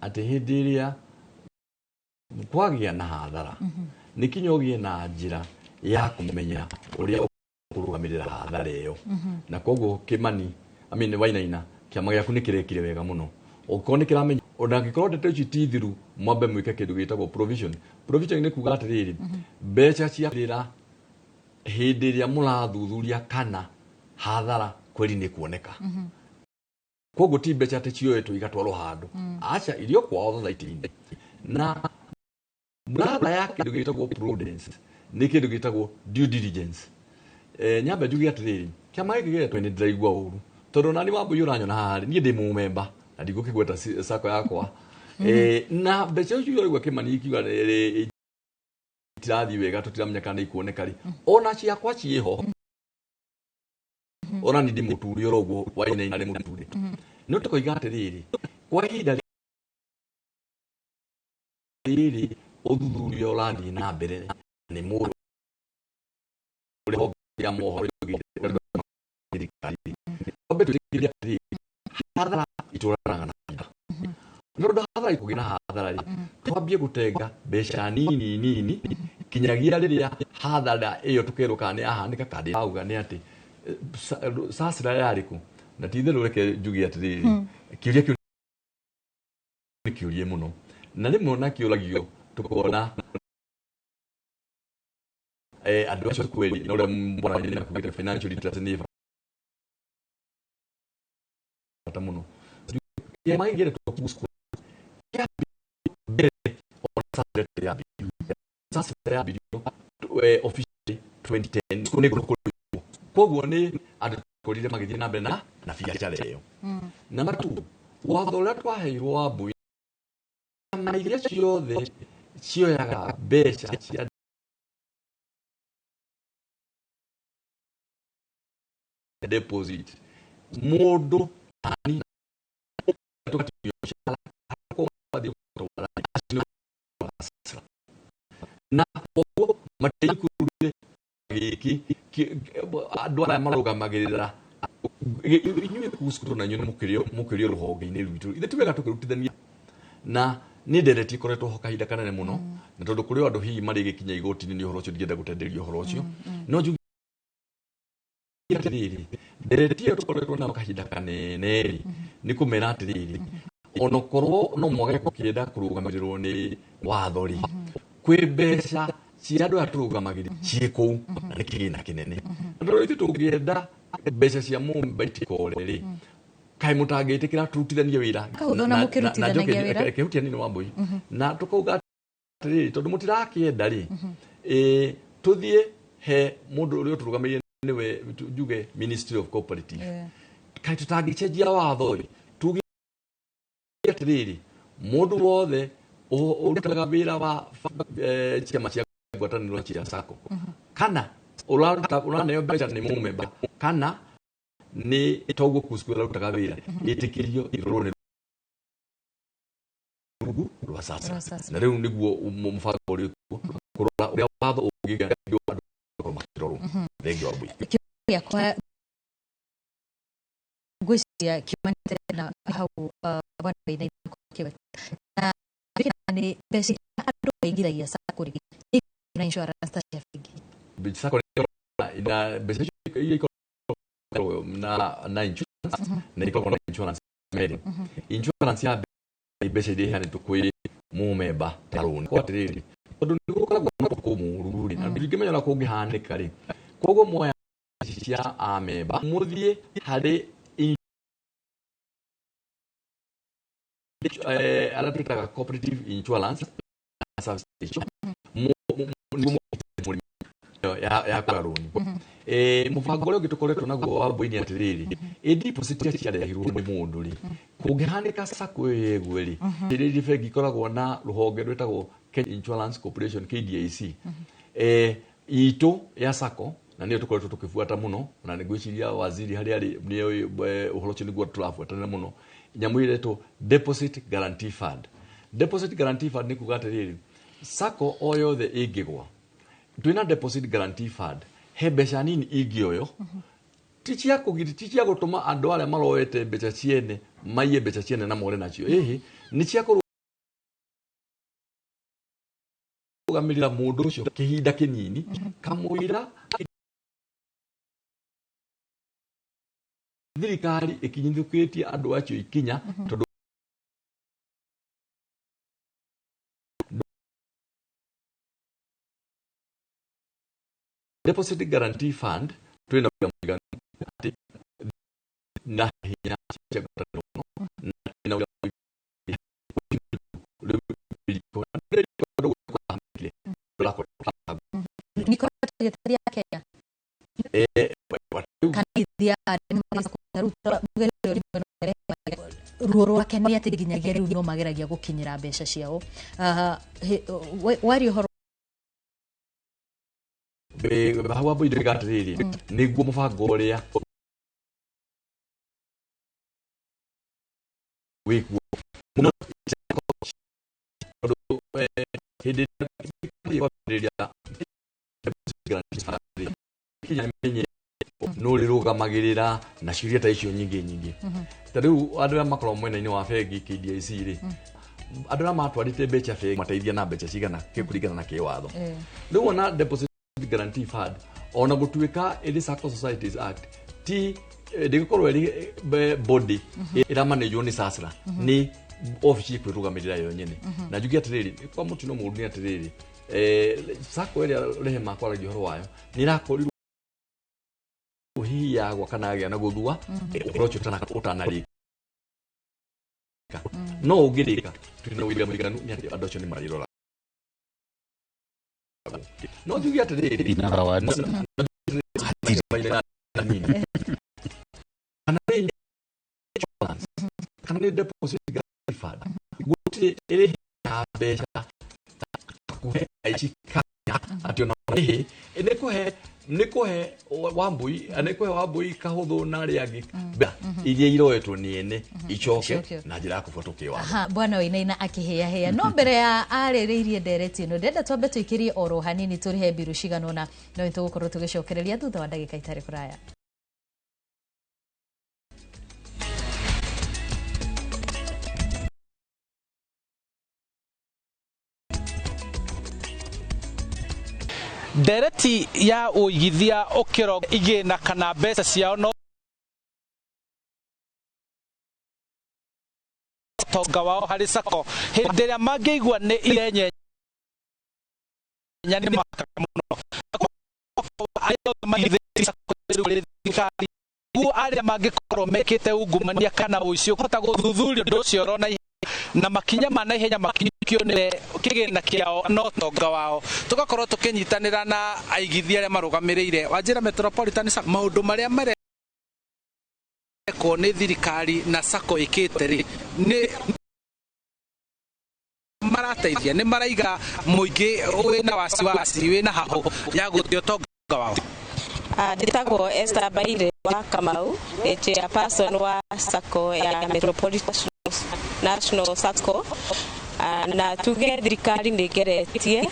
ati hindi iria kwagia na hathara ni kinyogie na njira ya kumenya uria kurugamirira hathara iyo na koguo Kimani Wainaina kiama giaku ni kirekire wega muno ukoni kiramenya onangikorwo ndeto ici ti thiru mwambe mwike kindu gitagwo provision ni kuga atiriri mbeca cia rira hindi iria murathuthuria kana hathara kweli ni kuoneka koguo ti mbeca ati cioetwo igatwarwo handu acha irio kwao thaiti-ini na mraba ya kindu gitagwo prudence ni kindu gitagwo due diligence nyambe njugi atiriri kiama giki gitwe ni ndiraigua uru tondu nani Wambui uranyona haha ni ndi mumemba na ndigukigweta sako yakwa na mbeca icio urigwa Kimani ikiuga tirathi wega tutiramenya kana ikuoneka ri ona ciakwa ciiho ona ni ndi muturi oroguo Wainaina ri muturi no tukoiga atiriri kwa ihinda riri uthuthuria urandi na mbere ni muru uri ya mohoro thirikari obetu thirikari hathara ituranaga na ndondo hathara ikugina hathara ri twambie gutenga mbeca nini kinyagia riria hathara iyo tukiruka ni ahanika kandi auga ni ati Sasra yariku na tithero reke njugi atiriri kiuria kiu ni kiurie muno na rimwe na kiuragio tukona andu acio kweli na uria mbona ni kugita financial literacy ni bata muno ye mai gere to kusku ya be on Saturday ya bi officially 2010 kune koguo ni andu korire magithie na mbere na biacara iyo namba 2 watho uria twaheirwo Wambui na iria ciothe cioyaga mbeca cia deposit mundu ani na koguo mateikurire giki andu arĩa marugamagĩrĩra inyuĩ kusukuru na inyuĩ mũkĩrio rũhonge-inĩ rwitũ ithe ti wega tũkĩrutithania na ni ndereti ikoretwo ho kahinda kanene muno na tondu kuri andu hihi mari gikinya igoti ni uhoro ucio ndigenda gutenderia uhoro ucio no njugi atiriri ndereti tukoretwo na kahinda kanene ri ni kumera atiriri onokorwo no mwage kukienda kurugamirirwo ni watho ri kwi mbeca cia andu aturugamagiri ciikou na ni kigina kinene ndondo itu tungienda mbeca cia mumbaitiko ri kai mutangitikira turutithanie wira kahudona mukirutithania wira kehutia nini Wambui na tukauga atiriri tondu mutirakienda ri tuthie he mundu uria turugamire niwe njuge Ministry of Cooperative kai tutangichenjia watho ri tugi atiriri mundu wothe urutaga wira wa chama cia ngwataniro cia SACCO kana uraneo mbeca ni mumemba kana ni togo kusukura rutaga wira itikirio irorone rwa sasa na riu niguo mubango uri kurora uria watho ugiga andu makiroro thengi Wambui ya kwa gwisia Kimani na hau bwana Wainaina kukiwa na ni basi andu ingiragia SACCO ri na insurance ta figi SACCO ina basi iko na insurance na iko na insurance made insurance ya basi de hani tukui mumemba taruni kwa tiriri tondu ni gukora ko mururi na ndigimenya na kungihanika ri kogo moya cia amemba muthie hari aratwitaga cooperative insurance service ya kwaruni mubango uria gitukoretwo naguo wa mboini atiriri deposit ya ciarehirwo ni mundu ri kungihanika sako yegwe ri iri bengi ikoragwo na ruhonge rwetagwo Kenya Insurance Corporation KDIC itu ya sako na ndio tukoretwo tukifuata muno na nigwiciria waziri hari ari ni uhoro ucio niguo turafuatana muno nyamu iretwo deposit guarantee fund. Deposit guarantee fund ni kuga atiriri sako o yothe ingigwa twina deposit guarantee fund he mbeca nini ingioyo tichia gutuma andu aria maroete mbeca ciene maiye mbeca ciene na more nacio ni cia kurugamirira mundu ucio kihinda kinini kamwira thirikari ikinyithukitie andu acio ikinya tondu deposit guarantee fund twina mugano ati na hinya ruoro akeni ati nginyagia riu no mageragia gukinyira mbeca ciao wari horo hawa boide gatriri niguo mubango uria wikuo muno hindi no rirugamagirira na ciuria ta icio nyingi tariu andu makoro mwena-ini wa bengi KDIC ri andu na matwarite mbeca bengi mateithia na mbeca cigana kikuringana na kiwatho riu ona deposit guarantee fund ona gutuika iri Sacco Societies Act ti ndigikorwo iri body ira manage ni SASRA ni office kwirugamirira yo nyene na jugi atiriri kwa mutino mundu ni atiriri sako iri rehema kwa gihoro wayo ni rakorirwo hiya gwa kana agia na guthua urocho tana utanari no ugirika twina William Iganu ni ati adocho ni marirora no jugi atiriri ina rawani kana deposit fund guti iri beca kuhe aichika ati ona nikuhe wambui kahuthu na ri angi iria iroetwo niene ichoke na njira kufuatwo kiwa bwana Wainaina akihea no mbere ya aririirie ndereti ino ndenda twambe tuikirie oro hanini turihe biru ciganona no nitugukorwo tugicokereria thutha wa ndagika itari kuraya. Ndereti ya uigithia ukiro igina kana mbeca ciao no tonga wao hari sako hindi ria mangeigua ni irenye nyani makamuno ayo magithia thirikari guo aria mangikorwo mekite ungumania kana ucio hota guthuthuria ndu ucio rona na makinya mana ihenya makinyikio ni kigina kiao no tonga wao tugakorwo tukinyitanira na aigithia aria marugamirire Wajira Metropolitan maundu maria mare ko ni thirikari na sako ikite ri ni marateithia ni maraiga muingi wina wasiwasi wina haho ya guthio tonga wao. Nditagwo Esther Baire wa Kamau chairperson wa sako ya Metropolitan National Sacco na tuge thirikari ni geretie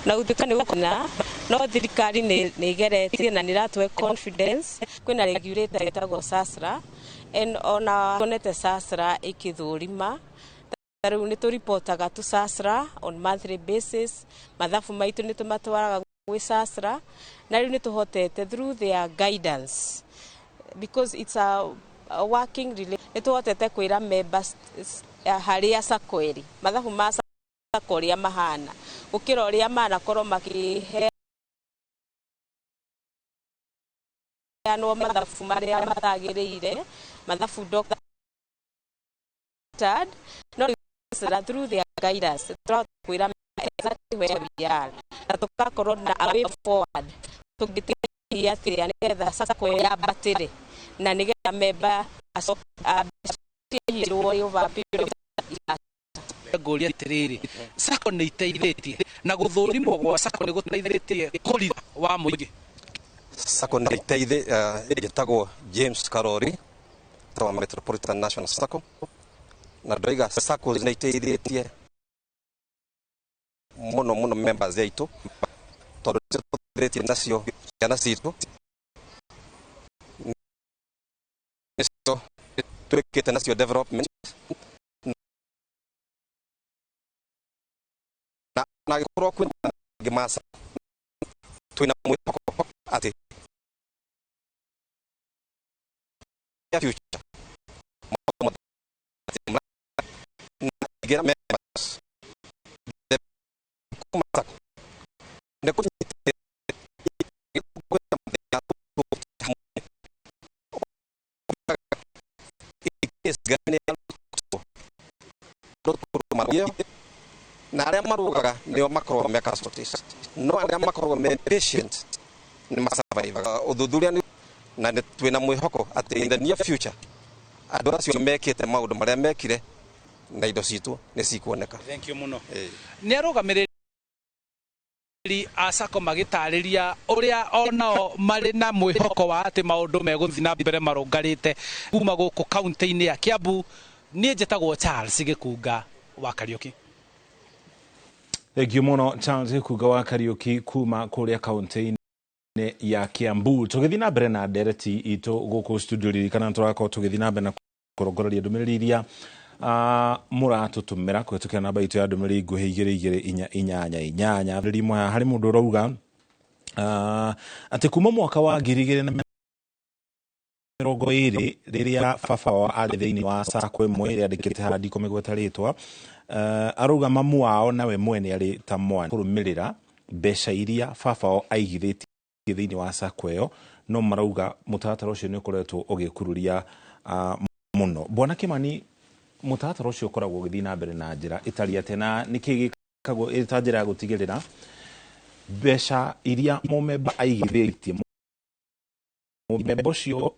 na utukane ukona no thirikari ni geretie na niratwe confidence kwina regulator etagwo SASRA and ona konete SASRA ikithurima taru ni to reportaga tu SASRA on monthly basis mathafu maitu ni tumatwaraga gwi SASRA na riu ni tuhotete through their guidance because it's a working relationship nituhotete kwira members haria sako eri mathafu ma sako ria mahana ukira ria mana korwo makihe no mathafu maria matagiriire mathafu doctor no counselor through their guidance turakwira exactly where we are na tukakorwo na a way forward tugitiria atia nigetha sako ya battery na nigetha member yirwo over period ngoria tiriri sako ni iteithitie na guthurimwo gwa sako ni guteithitie kurira wa muingi sako ni iteithitie James Karori wa Metropolitan National Sacco na ndoiga sako ni iteithitie muno members yaitu tondu tuteithĩtie nacio ciana citũ nicio twĩkĩte nacio development na gĩkorwo kwĩna ngĩmaca twĩna mwĩhoko atĩ future members na arĩa marugaga nĩo makorwo me casualties no arĩa makorwo me patient nĩ masurvivaga ũthuthuria na twĩna mwĩhoko atĩ in the near future andũ acio mekĩte maũndũ marĩa mekire na indo citũ nĩ cikuoneka. Thank you muno. Nĩ arũgamĩrĩri a sako magĩtarĩria ũrĩa onao marĩ na mwĩhoko wa atĩ maũndũ megũthiĩ na mbere marũngarĩte kuma gũkũ kaunti-inĩ ya Kiambu. Niĩ njĩtagwo Charles Gĩkunga wa Kariũki. Thank you muno Charles Gĩkunga wa Kariũki kuma kũrĩa kaunti-inĩ ya Kiambu. Tũgĩthiĩ na mbere na ndereti itũ gũkũ studio ririkana tũrakorwo tũgĩthiĩ na mbere na kũrongoreria ndũmĩrĩri iria mũratũtũmĩra kũhetũkĩra namba itũ ya ndũmĩrĩri nguhĩ 2288 rĩmwe harĩ mũndũ ũrauga atĩ kuma mwaka wa 2020 rĩrĩa baba wao arĩ thĩinĩ wa sako ĩmwe ĩrĩa andĩkĩte haha ndikũmĩgweta rĩtwa arauga mamu wao nawe mwene arĩ ta mwana kũrũmĩrĩra mbeca iria baba wao aigithĩtie thĩinĩ wa sako ĩyo no marauga mũtaratara ũcio nĩ ũkoretwo ũgĩkururia mũno. Bwana Kimani, mũtaratara ũcio ũkoragwo ũgĩthiĩ na mbere na njĩra ĩtariĩ atĩ na nĩkĩ gĩkagwo ĩta njĩra ya gũtigĩrĩra mbeca iria mũmemba aigithĩtie mũmemba ũcio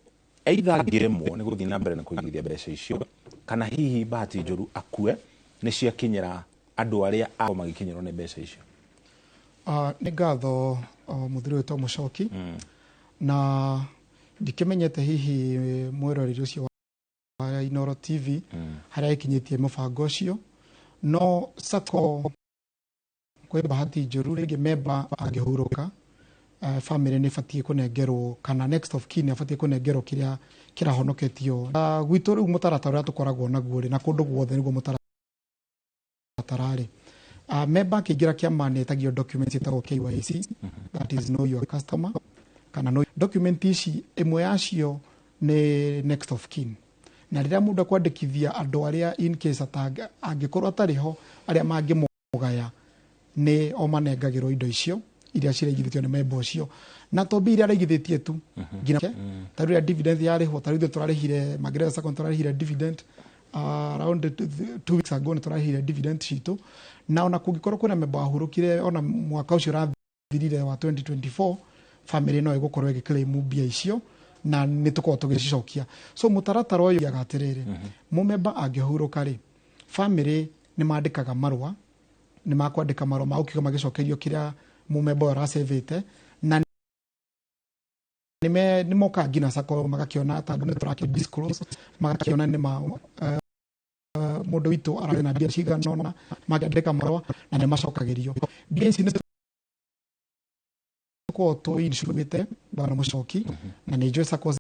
either angĩremwo nĩ gũthiĩ na mbere na kũigithia mbeca icio kana hihi bahati njũru akue nĩ ciakinyĩra andũ arĩa ao magĩkinyĩrwo nĩ mbeca icio. Nĩ ngatho mũthuri wĩtwo Mũcoki na ndikĩmenyete hihi mwĩroreri ũcio wa Inooro TV harĩa ikinyĩtie mũbango ũcio no sako kwĩ bahati njũru rĩngĩ memba angĩhurũka family nĩ batiĩ kũnengerwo kana next of kin abatiĩ kũnengerwo kĩrĩa kĩrahonoketio gwitũ rĩu mũtaratara ũrĩa tũkoragwo naguo rĩ na kũndũ guothe nĩguo mũtaratara rĩ memba akĩingĩra kĩama nĩ etagio document ĩtagwo KYC that is know your customer kana no document ici ĩmwe yacio nĩ next of kin na rĩrĩa mũndũ akwandĩkithia andũ arĩa in case angĩkorwo atarĩ ho arĩa mangĩmũgaya nĩ o manengagĩrwo indo icio iria ciraigithĩtio nĩ memba ũcio na to iria araigithĩtie tu nginya tarĩ rĩrĩa dividend yarĩhwo tarĩ ithuĩ tũrarĩhire Magereza Sacco tũrarĩhire dividend around 2 weeks ago nĩ tũrarĩhire dividend citũ na ona kũngĩkorwo kwĩna memba wahurũkire ona mwaka ũcio ũrathirire wa 2024 family no ĩgũkorwo ĩgĩclaim mbia icio na nĩ tũkorwo tũgĩcicokia so mũtaratara ũyũ ũgaga atĩrĩrĩ mũmemba angĩhurũka rĩ family nĩ mandĩkaga marũa nĩ makwandĩka marũa ma gũkiuga magĩcokerio kĩrĩa mũmemba ũrasavĩte na nĩ moka nginya sako magakĩona tondũ nĩ tũrakĩ disclose magakĩona nĩ mũndũ witũ ararĩ na mbia cigana ũna makĩandĩka marũa na nĩ macokagĩrio mbia ici nĩ tũkorwo tũinsurĩte Bwana Mũcoki na nĩ njũĩ sako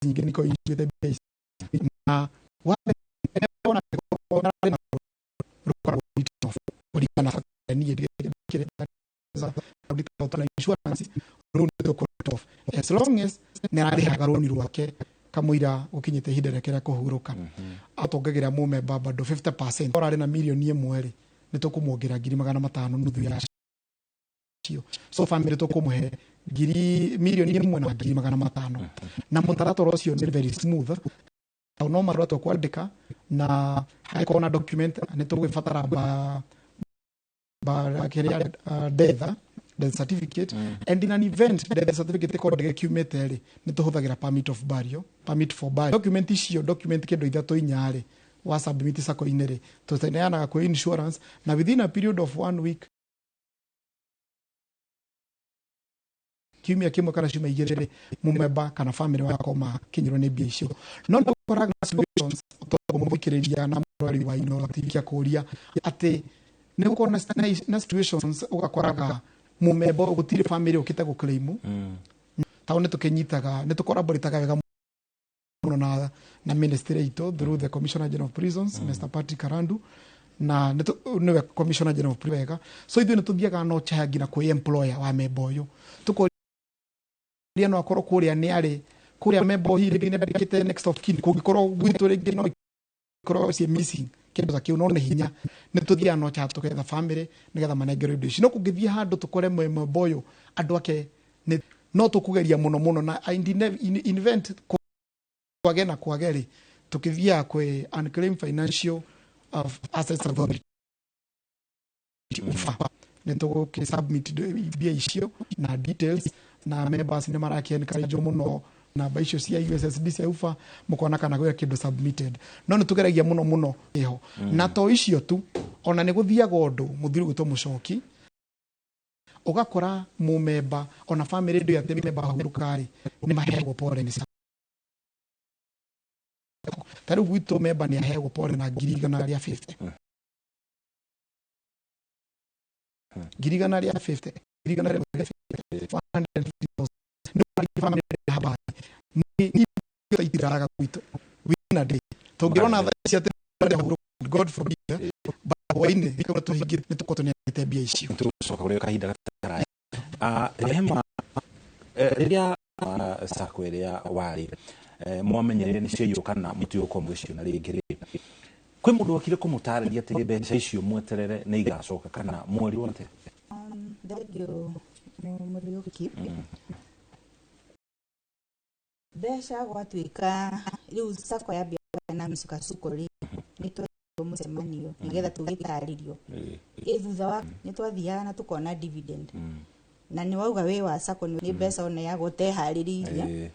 nyingĩ nĩko insurĩte mbia ici na as long as nĩ ararĩhaga rũni rwake kamũira gũkinyĩte ihinda rĩake rĩa kũhurũka atongagĩra mũmemba bado 50% orarĩ na milioni ĩmwe rĩ nĩ tũkũmuongerera 500,000 nuthu yacio so family tũkũmũhe milioni 1 na 500,000 na mũtaratara ũcio nĩ very smooth no marua to kwandika na iko na document ne to gwifatara ba keria death certificate and in an event death certificate ko document ne to huthagira permit for burial document icio document kindo ithato inyare wa submit sako inere to teneana kwa insurance na within a period of 1 week kiumia kimwe kana ciuma igirire mumemba kana family wako makinyirwo ni mbia icio no koraga solutions to mubikiriria na mwari wa ino tikia kuria ati ne gukora na situations ugakoraga mumemba gutire family ukita guclaim taone tukinyitaga ne tukoraboritaga wega muno na ministry ito through the Commissioner General of Prisons Mr. Patrick Karandu na ne Commissioner General of Prisons so ithu ne tuthiaga no changi na ku employer wa member uyu tuko no akorwo kuria ni ari kuria member hi rigi ne ndikite next of kin kungikorwo gwitu rigi no ikorwo si missing kindu za kiuno ne hinya ne tuthia no cha tuketha family nigetha manengero indo ici no kungithia handu tukore member uyu andu ake no tukugeria muno na invent kwagena kwageri tukithia kwe unclaimed financial of assets authority ufa ne to ke submit bia icio na details na members ne maraki encourage muno na baisho cia USSD cia ufa mukona kana gwe kindu submitted no ne tugeragia muno iho na to icio tu ona ne guthia gondo muthiru guto mucoki ugakora mu member ona family ndio yate member hurukari ni mahego pole ni taru gwito member ni ahego pole na girigana ria 50 girigana ria 50 girigana ria 150,000 no family habari ni itiraga gwito wina day tongirona thacia te God forbid bawaine biko tuhigire nitukotonia tebia icio tucoka uri kahinda gatara rehema riria sako iria wari mwamenyerere nicio yukana mutu ukomwe cio na ringi kwi mundu wakire kumutariria ati mbeca icio mweterere ni igacoka kana mweri wonte ndagio muri ukiki besha gwatuika riu sako ya bia na misuka sukuri nitwe mucemanio nigetha tugitaririo thutha wa nitwathiaga na tukona dividend na ni wauga we wa sako ni mbeca one ya gutehariria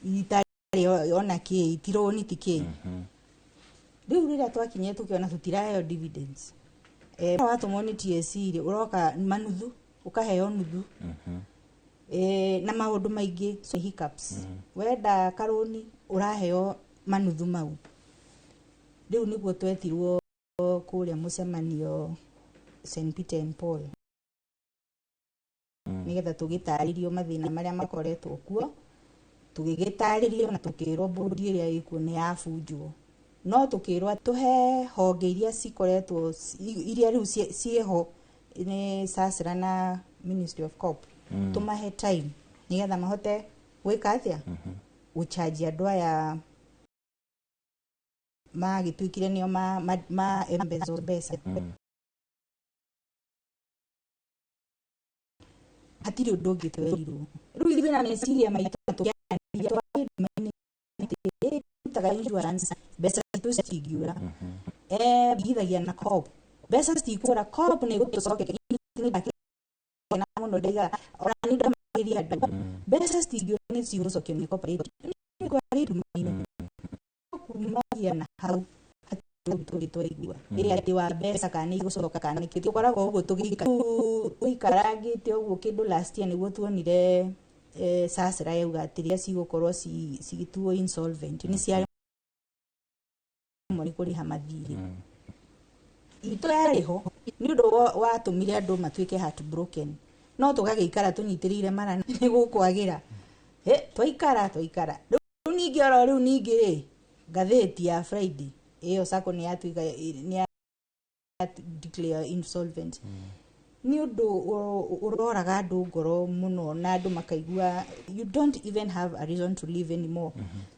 itari ona ki itironi tiki riu rira twakinye tukiona tutirayo dividends watu moni TSC uroka manuthu ukaheo nuthu na maundu maingi so hiccups wenda karoni uraheo manuthu mau riu niguo twetirwo kuria mucemanio St Peter and Paul nigetha tugitaririo mathina maria makoretwo kuo tugigitaririo na tukirwo bodi iria ikuo ni afunjwo no tukirwo tuhe honge iria cikoretwo iria riu cieho ni sasira na Ministry of Corp tumahe time nigetha mahote gwika atia gucharge andu aya magituikire nio ma embezo besa hatiri undu ngitwerirwo riu ithuĩ na meciria maitũ tutaga insurance mbeca citu citingiura bigithagia na Corp mbeca citikura Corp ni gutucokeria na muno ndaiga ona ni ndamagiria andu mbeca citingiura ni cigũcokio ni corporate ni kwaritu maino kumagia na hau tugitwaigua iri ati wa mbeca kana igucoka kana nikiti ukoragwo uguo tuikarangite uguo kindu last year niguo tuonire sasira yauga atiria cigukorwo cigituo insolvent ni cia mori kuriha mathiri ito yariho ni undu watumire andu matuike heartbroken no tugagiikara tunyitirire mara ni gukwagira twaikara riu ningi oro riu ningi gatheti ya Friday iyo sako ni atuika ni declare insolvent ni undu uroraga andu ngoro muno na andu makaigua you don't even have a reason to live anymore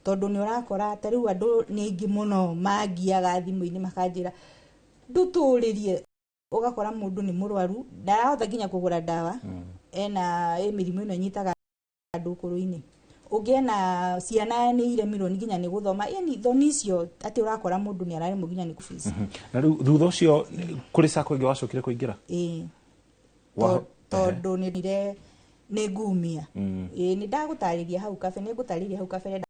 tondu ni urakora tariu andu ni ingi muno magiaga thimu-ini makanjira nduturirie ugakora mundu ni murwaru ndarahota nginya kugura dawa ena mirimu ino nyitaga andu kuru-ini ugiena ciana ni ire milioni nginya ni guthoma yani thoni icio ati urakora mundu ni arari muginya ni kufisi na thutha ucio kuri sako ingi wacokire kuingira tondu ni dire ni ngumia ni ndagutariria hau kabe ni ngutariria hau kabe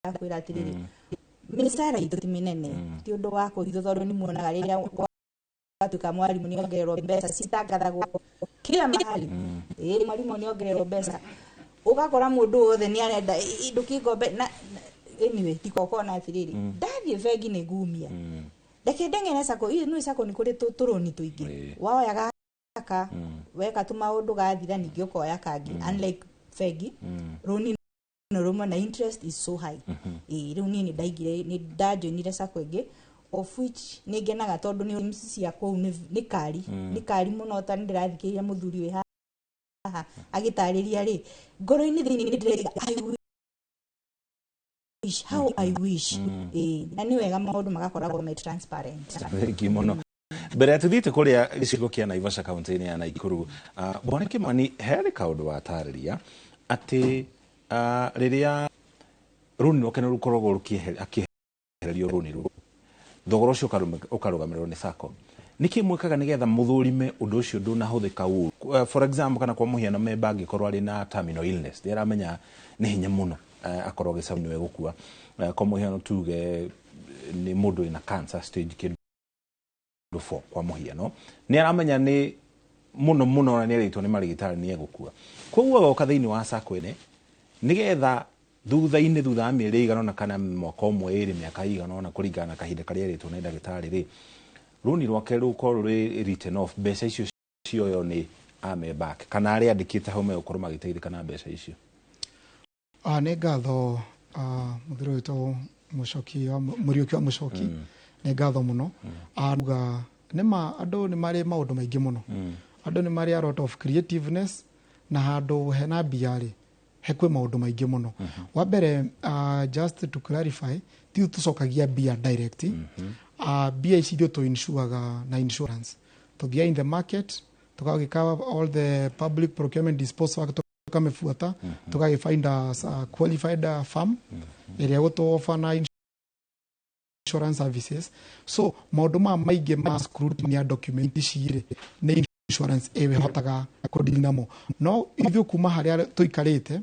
ndakwira atiriri ministara itu ti minene ti undu wa kuhitho tondu ni muonaga riria watuka mwarimu ni ongererwo mbeca citangathagwo kila mahali mwarimu ni ongererwo mbeca ugakora mundu wothe ni arenda ndukigombe na anyway tikokona atiriri ndathie bengi ni ngumia ndeke ndengene sako ni sako ni kuri turoni tuingi waoyaga ka weka tu maundu gathira ningi ukoya kangi unlike bengi roni normal na interest is so high riu ni ndaigire ni ndajoinire sako ingi of which ni ngenaga tondu ni cia kwau ni kari muno ta ndirathikiria muthuri we haha agitariria ri ngoro-ini thini ni ndire how I wish na ni wega maundu magakoragwo me transparent mono mbere ya tuthite kuria gicigo kia Naivasha kaunti-ini ya Naikuru Bwana Kimani heri kaundu watariria ati riria runi rokene rukoragwo rukihererio runi ru thogora ucio ukarugamirwo ni sako niki mwikaga nigetha muthurime undu ucio ndunahuthika uru for example kana kwa muhiano memba angikorwo ari na terminal illness ndiramenya ni hinya muno akorwo gicabuni we gukua kwa muhiano tuge ni mundu ina cancer stage kindu 4 kwa muhiano ni aramenya ni muno na ni aritwo ni marigitari ni egukua koguo goka thiini wa sako ine nigetha thutha mieri igana kana mwaka umwe iri miaka igana na kuringana na kahinda karia ritwo ni ndagitari ri runi rwake rukorwo ri written off mbeca icio cioyo ni amemba kana ari andikite hau megukorwo magiteithika na mbeca icio ne ngatho muthiro wito mucoki wa muriuki wa mucoki ne ngatho muno aruga nema andu ni mari maundu maingi muno andu ni mari a lot of creativeness na handu hena biari hekwe maundu maingi muno wa mbere just to clarify ti tucokagia bia direct bia ici dio to insuaga na insurance to be in the market tukagika all the public procurement disposal tukamefuata tukagifind a qualified firm area goto offer na insurance services so maundu maingi ma scrutiny ya document cire ne insurance ewe hotaga kodili namo no ithu kuma haria tuikarite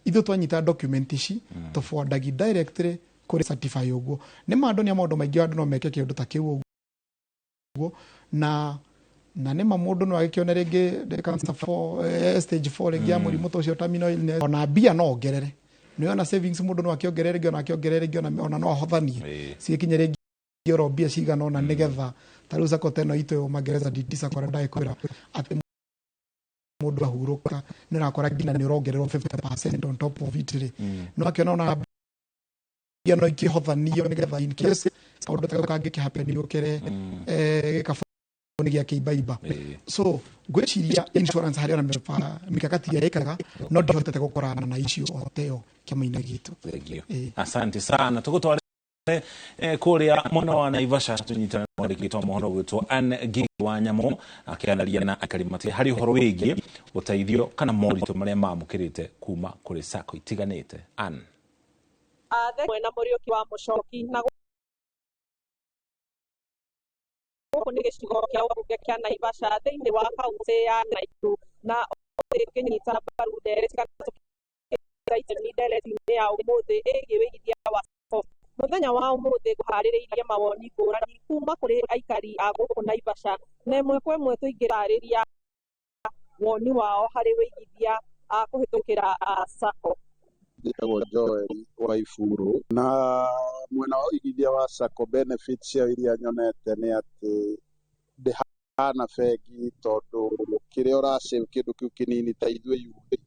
ithu twanyita document ici to forwardagi directly kuri certify uguo ni maundu ni maundu maingi andu no meke kindu ta kiu uguo na ni mamundu no agikionera ringi cancer stage 4 ringi ya murimu to cio terminal illness ona bia no ongerere ni ona savings mundu no akiongerere ringi ona no ahothanie ciikinye ringi oro bia cigana ona nigetha taru sako teno ito magereza ditisa kwa ndai kwira ati mundu ahuruka ni nakora ngina ni rongererwo 50% on top of it no akiona ona bia no ikihothanio nigetha in case kaundu ta kangi kihappen ni ukere gikaboni gia kibaiba so gwiciria insurance hari ona mikakati ya ikaga no ndihotete gukorana na icio oteo kiamaina gitu asante sana tugutware kuria mwana wa Naivasha tunyitana mwandikitwo mohoro gwitwo Anne Gigi wa Nyamo akianaria na akarimati hari uhoro wigie uteithio kana moritu maria mamukirite kuma kuri sako itiganite Anne mwena Muriuki wa Mucoki na guku ni gicigo kia ubunge kia Naivasha thiini wa kaunti ya Naikuru na kinyita mbaru ndereti ya umuthi igi wigithia wa sako muthenya wa umuthi guhaririirie mawoni ngurani kuma kuri aikari a guku Naivasha na imwe kwa imwe tuingirariria woni wao hari wigithia a kuhitukira sako nditagwo Joel wa Ifuru na mwena wa wigithia wa sako benefits ya iria nyonete ni ati ndihana bengi tondu kiria urasave kindu kiu kinini ta ithue yuthi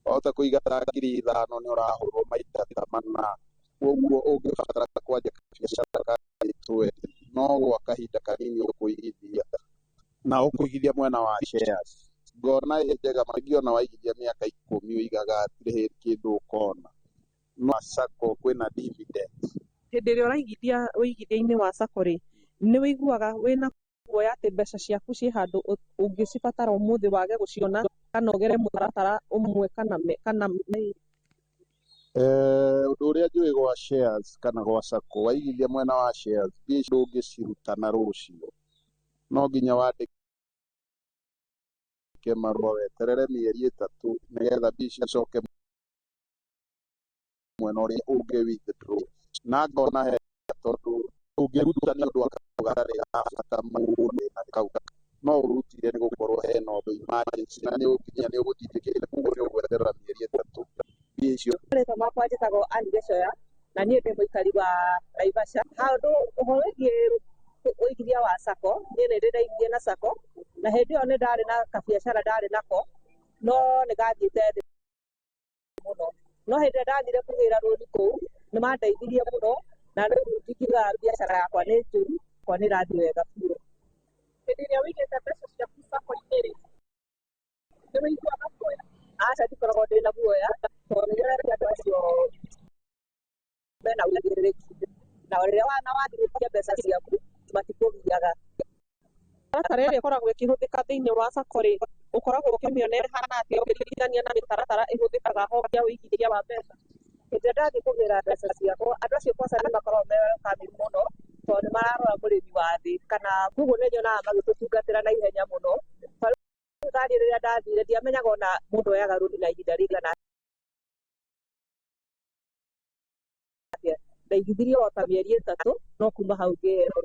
ota kuiga ta ngiri 5 ni urahurwo maita ta mana koguo ungibatara kwanja biacara kaitwe no gwa kahinda kanini ukuigithia na ukuigithia mwena wa shares ngona njega magiona waigithia miaka 10 uigaga atire kindu ukona no sako kwina dividend hindi ria uraigithia uigithia-ini wa sako ri ni wiguaga wina guoya ati mbeca ciaku ci handu ungicibatara umuthi wage guciona kana ugere mutaratara umwe kana undu uria njui gwa shares kana gwa sacco waigithia mwena wa shares mbia icio ndungiciruta na rucio no nginya wandike marua weterere mieri 3 nigetha mbia icio icoke mwena uria ungi withdraw na ngona he tondu ungiruta ni undu akagarari bata muno na kau no urutire ni gukorwo he no undu emergency na ni unginya ni ugutindikire kuguo ni ugweterera mieri 3 mbia icio rĩtwa makwa njĩtagwo Anne Gĩcoya na niĩ ndĩ mũikari wa Naivasha. Handũ ũhoro wĩgiĩ ũigithia wa sacco niĩ nĩ ndĩraigithia na sacco na hĩndĩ ĩyo nĩ ndarĩ na kabiacara ndarĩ nako no nĩ gathiĩte thĩ mũno, no hĩndĩ ĩrĩa ndathire kũgĩra rũni kũu nĩ mandeithirie mũno na rĩu ndikiuga biacara yakwa nĩ njũru kwa nĩ ĩrathiĩ wega biũ. Hĩndĩ ĩrĩa wĩigĩte mbeca ciaku sacco-inĩ rĩ nĩ wĩiguaga guoya? Aca ndikoragwo ndĩ na guoya tondũ rĩrĩa andũ acio mena ũigĩrĩrĩki na rĩrĩa wathirĩkia mbeca ciaku matikũgiaga. Mĩtaratara ĩrĩa ĩkoragwo ĩkĩhũthĩka thĩinĩ wa sacco rĩ ũkoragwo ũkĩmĩona ĩhana atĩa ũkĩringithania na mĩtaratara ĩhũthĩkaga ho ya ũigithia wa mbeca? Hĩndĩ ĩrĩa ndathiĩ kũgĩra mbeca ciakwa andũ acio kwanza nĩ makoragwo me welcome mũno tondũ nĩ mararora mũrĩmi wa thĩ kana koguo nĩ nyonaga magĩtũtungatĩra na ihenya mũno. Ngari rĩrĩa ndathire ndiamenyaga ona mũndũ oyaga rũni na ihinda rĩigana atĩa. Ndaigithirie o ta mĩeri 3 no kuma hau ngĩheo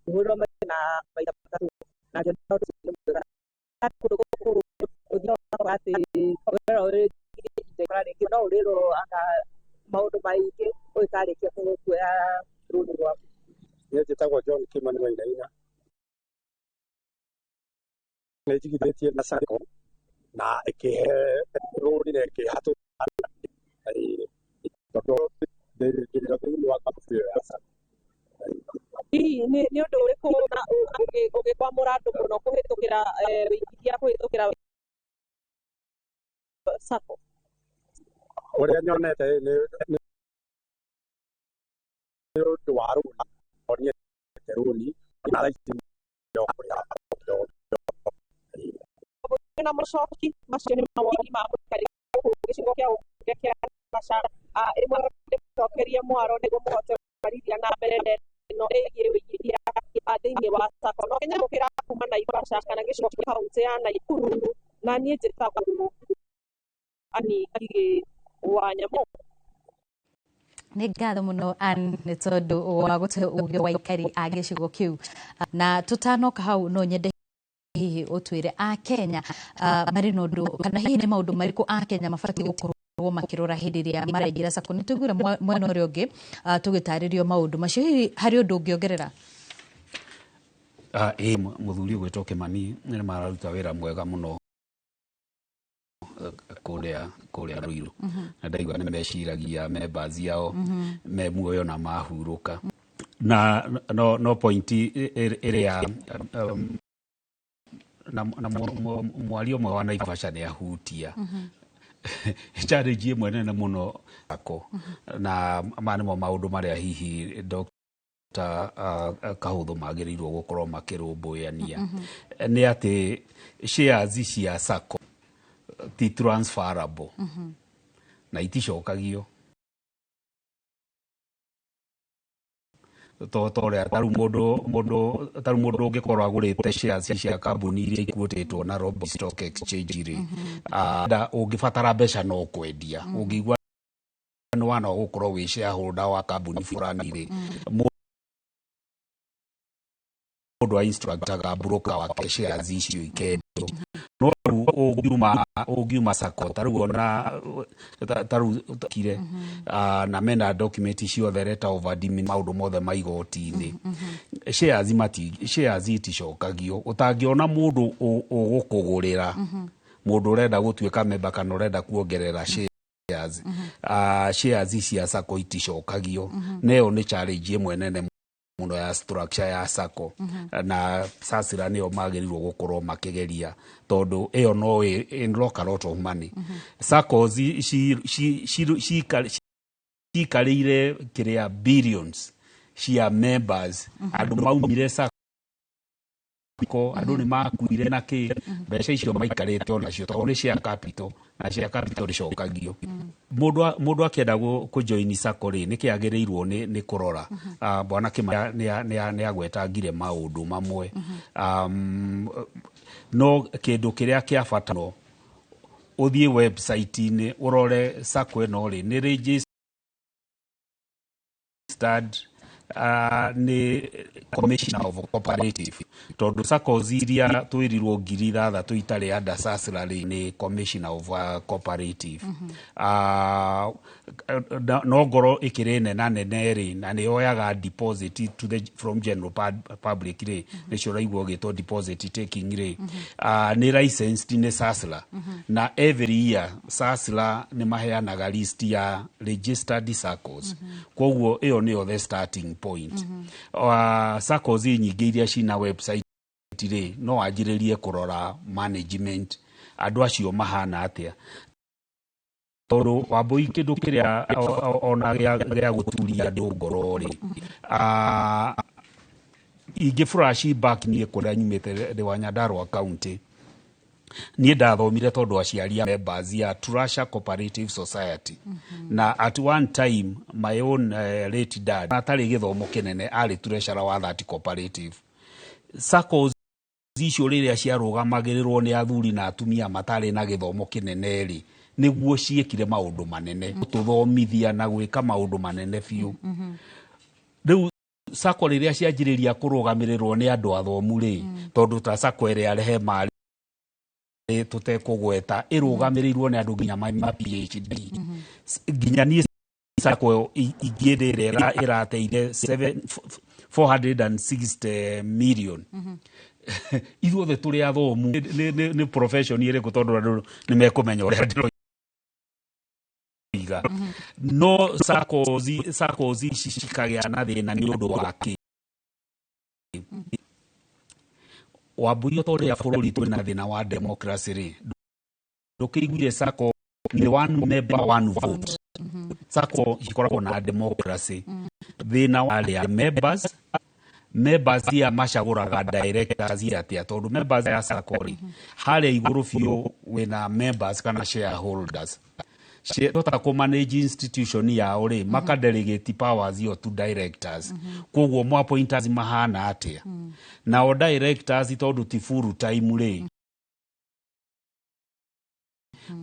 ũhũrĩrwo na maita 3 na ngĩona ũndũ ũcio mwega. Kũndũ gũkũ ũthiaga atĩ wĩra ũrĩ rĩngĩ no ũrĩrwo anga maũndũ maingĩ ũgĩkarĩkia kuoya rũni rwaku. Niĩ njĩtagwo John Kimani Wainaina nĩ njigithĩtie na sacco na ĩkĩhe rũni na ĩkĩhatũ tondũ ndĩrĩkĩrĩra thĩinĩ wa kampuni ya sacco. Hihi nĩ ũndũ ũrĩkũ ũgĩkwamũra andũ mũno kũhĩtũkĩra wĩigithia kũhĩtũkĩra sacco? Ũrĩa nyonete nĩ ũndũ wa rũni onie rũni na raithi na mũcoki macio nĩ mawoni ma mũikari gĩcigo kĩa ũmbunge kĩa Naivasha. Ĩmwe ndĩcokerie mwaro nĩguo mũhote gũtwarithia na mbere ĩno ĩgiĩ wĩigithia thĩinĩ wa sacco. No Kenya gũkĩra kuma Naivasha kana gĩcigo kĩa kaũntĩ ya Naikuru na niĩ njĩtagwo Anne wa Nyamũ. Nĩ ngatho mũno Anne nĩ tondũ wa gũte ũgĩ wa aikari a gĩcigo kĩu na tũtanoka hau no nyende hihi ũtwĩre a Kenya marĩ na ũndũ kana hihi nĩ maũndũ marĩkũ a Kenya mabatiĩ gũkorwo makĩrora hĩndĩ ĩrĩa maraingĩra sacco. Nĩ tũiguire mwena ũrĩa ũngĩ tũgĩtarĩrio maũndũ macio, hihi harĩ ũndũ ũngĩongerera? Mũthuri ũgwĩtwo Kimani nĩ mararuta wĩra mwega mũno kũrĩa Ruiru na ndaigua nĩ meciragia members yao me muoyo na mahurũka na no point ĩrĩa na mwari ũmwe wa Naivasha nĩ ahutia challenge ĩmwe nene mũno sacco na manimo maũndũ marĩa hihi Dr. Kahũthũ magĩrĩirwo gũkorwo makĩrũmbũyania nĩ atĩ shares cia sacco ti transferable na iticokagio tondũ taru mũndũ ũngĩkorwo agũrĩte shares cia kambuni iria ikuotĩtwo na Nairobi Stock Exchange rĩ ũngĩbatara mbeca no kwendia ũngĩigua nĩ wana gũkorwo wĩ shareholder wa kambuni fulani rĩ mũndũ instructaga broker wake shares icio ikendwo no ũngiuma sacco taru kire na mena document ciothe letter of admin maũndũ mothe maigoti-inĩ shares iticokagio. Ũtangĩona mũndũ ũgũkũgũrĩra mũndũ ũrenda gũtuĩka member kana ũrenda kuongerera shares cia sacco iticokagio. Neo nĩ challenge ĩmwe nene mũno ya structure ya sacco na sasira nĩo magĩrĩirwo gũkorwo makĩgeria tondũ ĩyo no unlock a lot of money. Sacco cikarĩire kĩrĩa billions cia members andu maumire sako andu ni makuire na ki mbeca icio maikarite ona cio to ni cia capital na cia capital ricokagio mundu akienda ku join sako ri ni kiagirirwo ni kurora bwana Kimani ni agwetangire maundu mamwe no kindu kiria kia bata no uthie website ni urore sako eno ri ni registered ni Commissioner of Cooperative tondu sako ziria twirirwo ngiri 3 itari under SASLA ni Commissioner of Cooperative no ngoro ikire nene ri na ni oyaga deposit from general public ri ni cio raigwo gitwo deposit taking ri ni licensed ni SASLA na every year SASLA ni maheanaga list ya registered SACCOs koguo iyo ni the starting point SACCOs nyingi iria cina website ri no ajiririe kurora management andu acio mahana atia toro waboi kindu kiria ona gya guturia andu ngoro ri ingi flash back ni kuria nyumite wa Nyandarua county ni ndathomire tondu aciaria members ya Trasha Cooperative Society na at one time my own late dad atari githomo kinene ari treasurer wa that cooperative SACCOs icio riria ciarugamagirirwo ni athuri na atumia matari na githomo kinene ri niguo ciekire maundu manene tuthomithia na gwika maundu manene fiu riu SACCO riria cianjiriria kurugamirirwo ni andu athomu ri tondu ta SACCO iria arehe mari tutekugweta irugamirirwo ni andu nginya ma PhD nginya ni SACCO igirira irateire 460 million ithuothe turi athomu ni profession ire gutondu andu ni mekumenya uria ndiro no SACCOs cikagia na thina ni undu wake wabuyo tori ya bururi twina thina wa democracy ri ndukiguire SACCO ni one member one vote SACCO ikoragwo na democracy thina wa members ya mashaguraga directors ya tia tondu members ya SACCO ri hale iguru fio wina members kana shareholders tota ko manage institution ya ore maka delegate powers yo to directors koguo mo appointers mahana atia na o directors tondu ti full time ri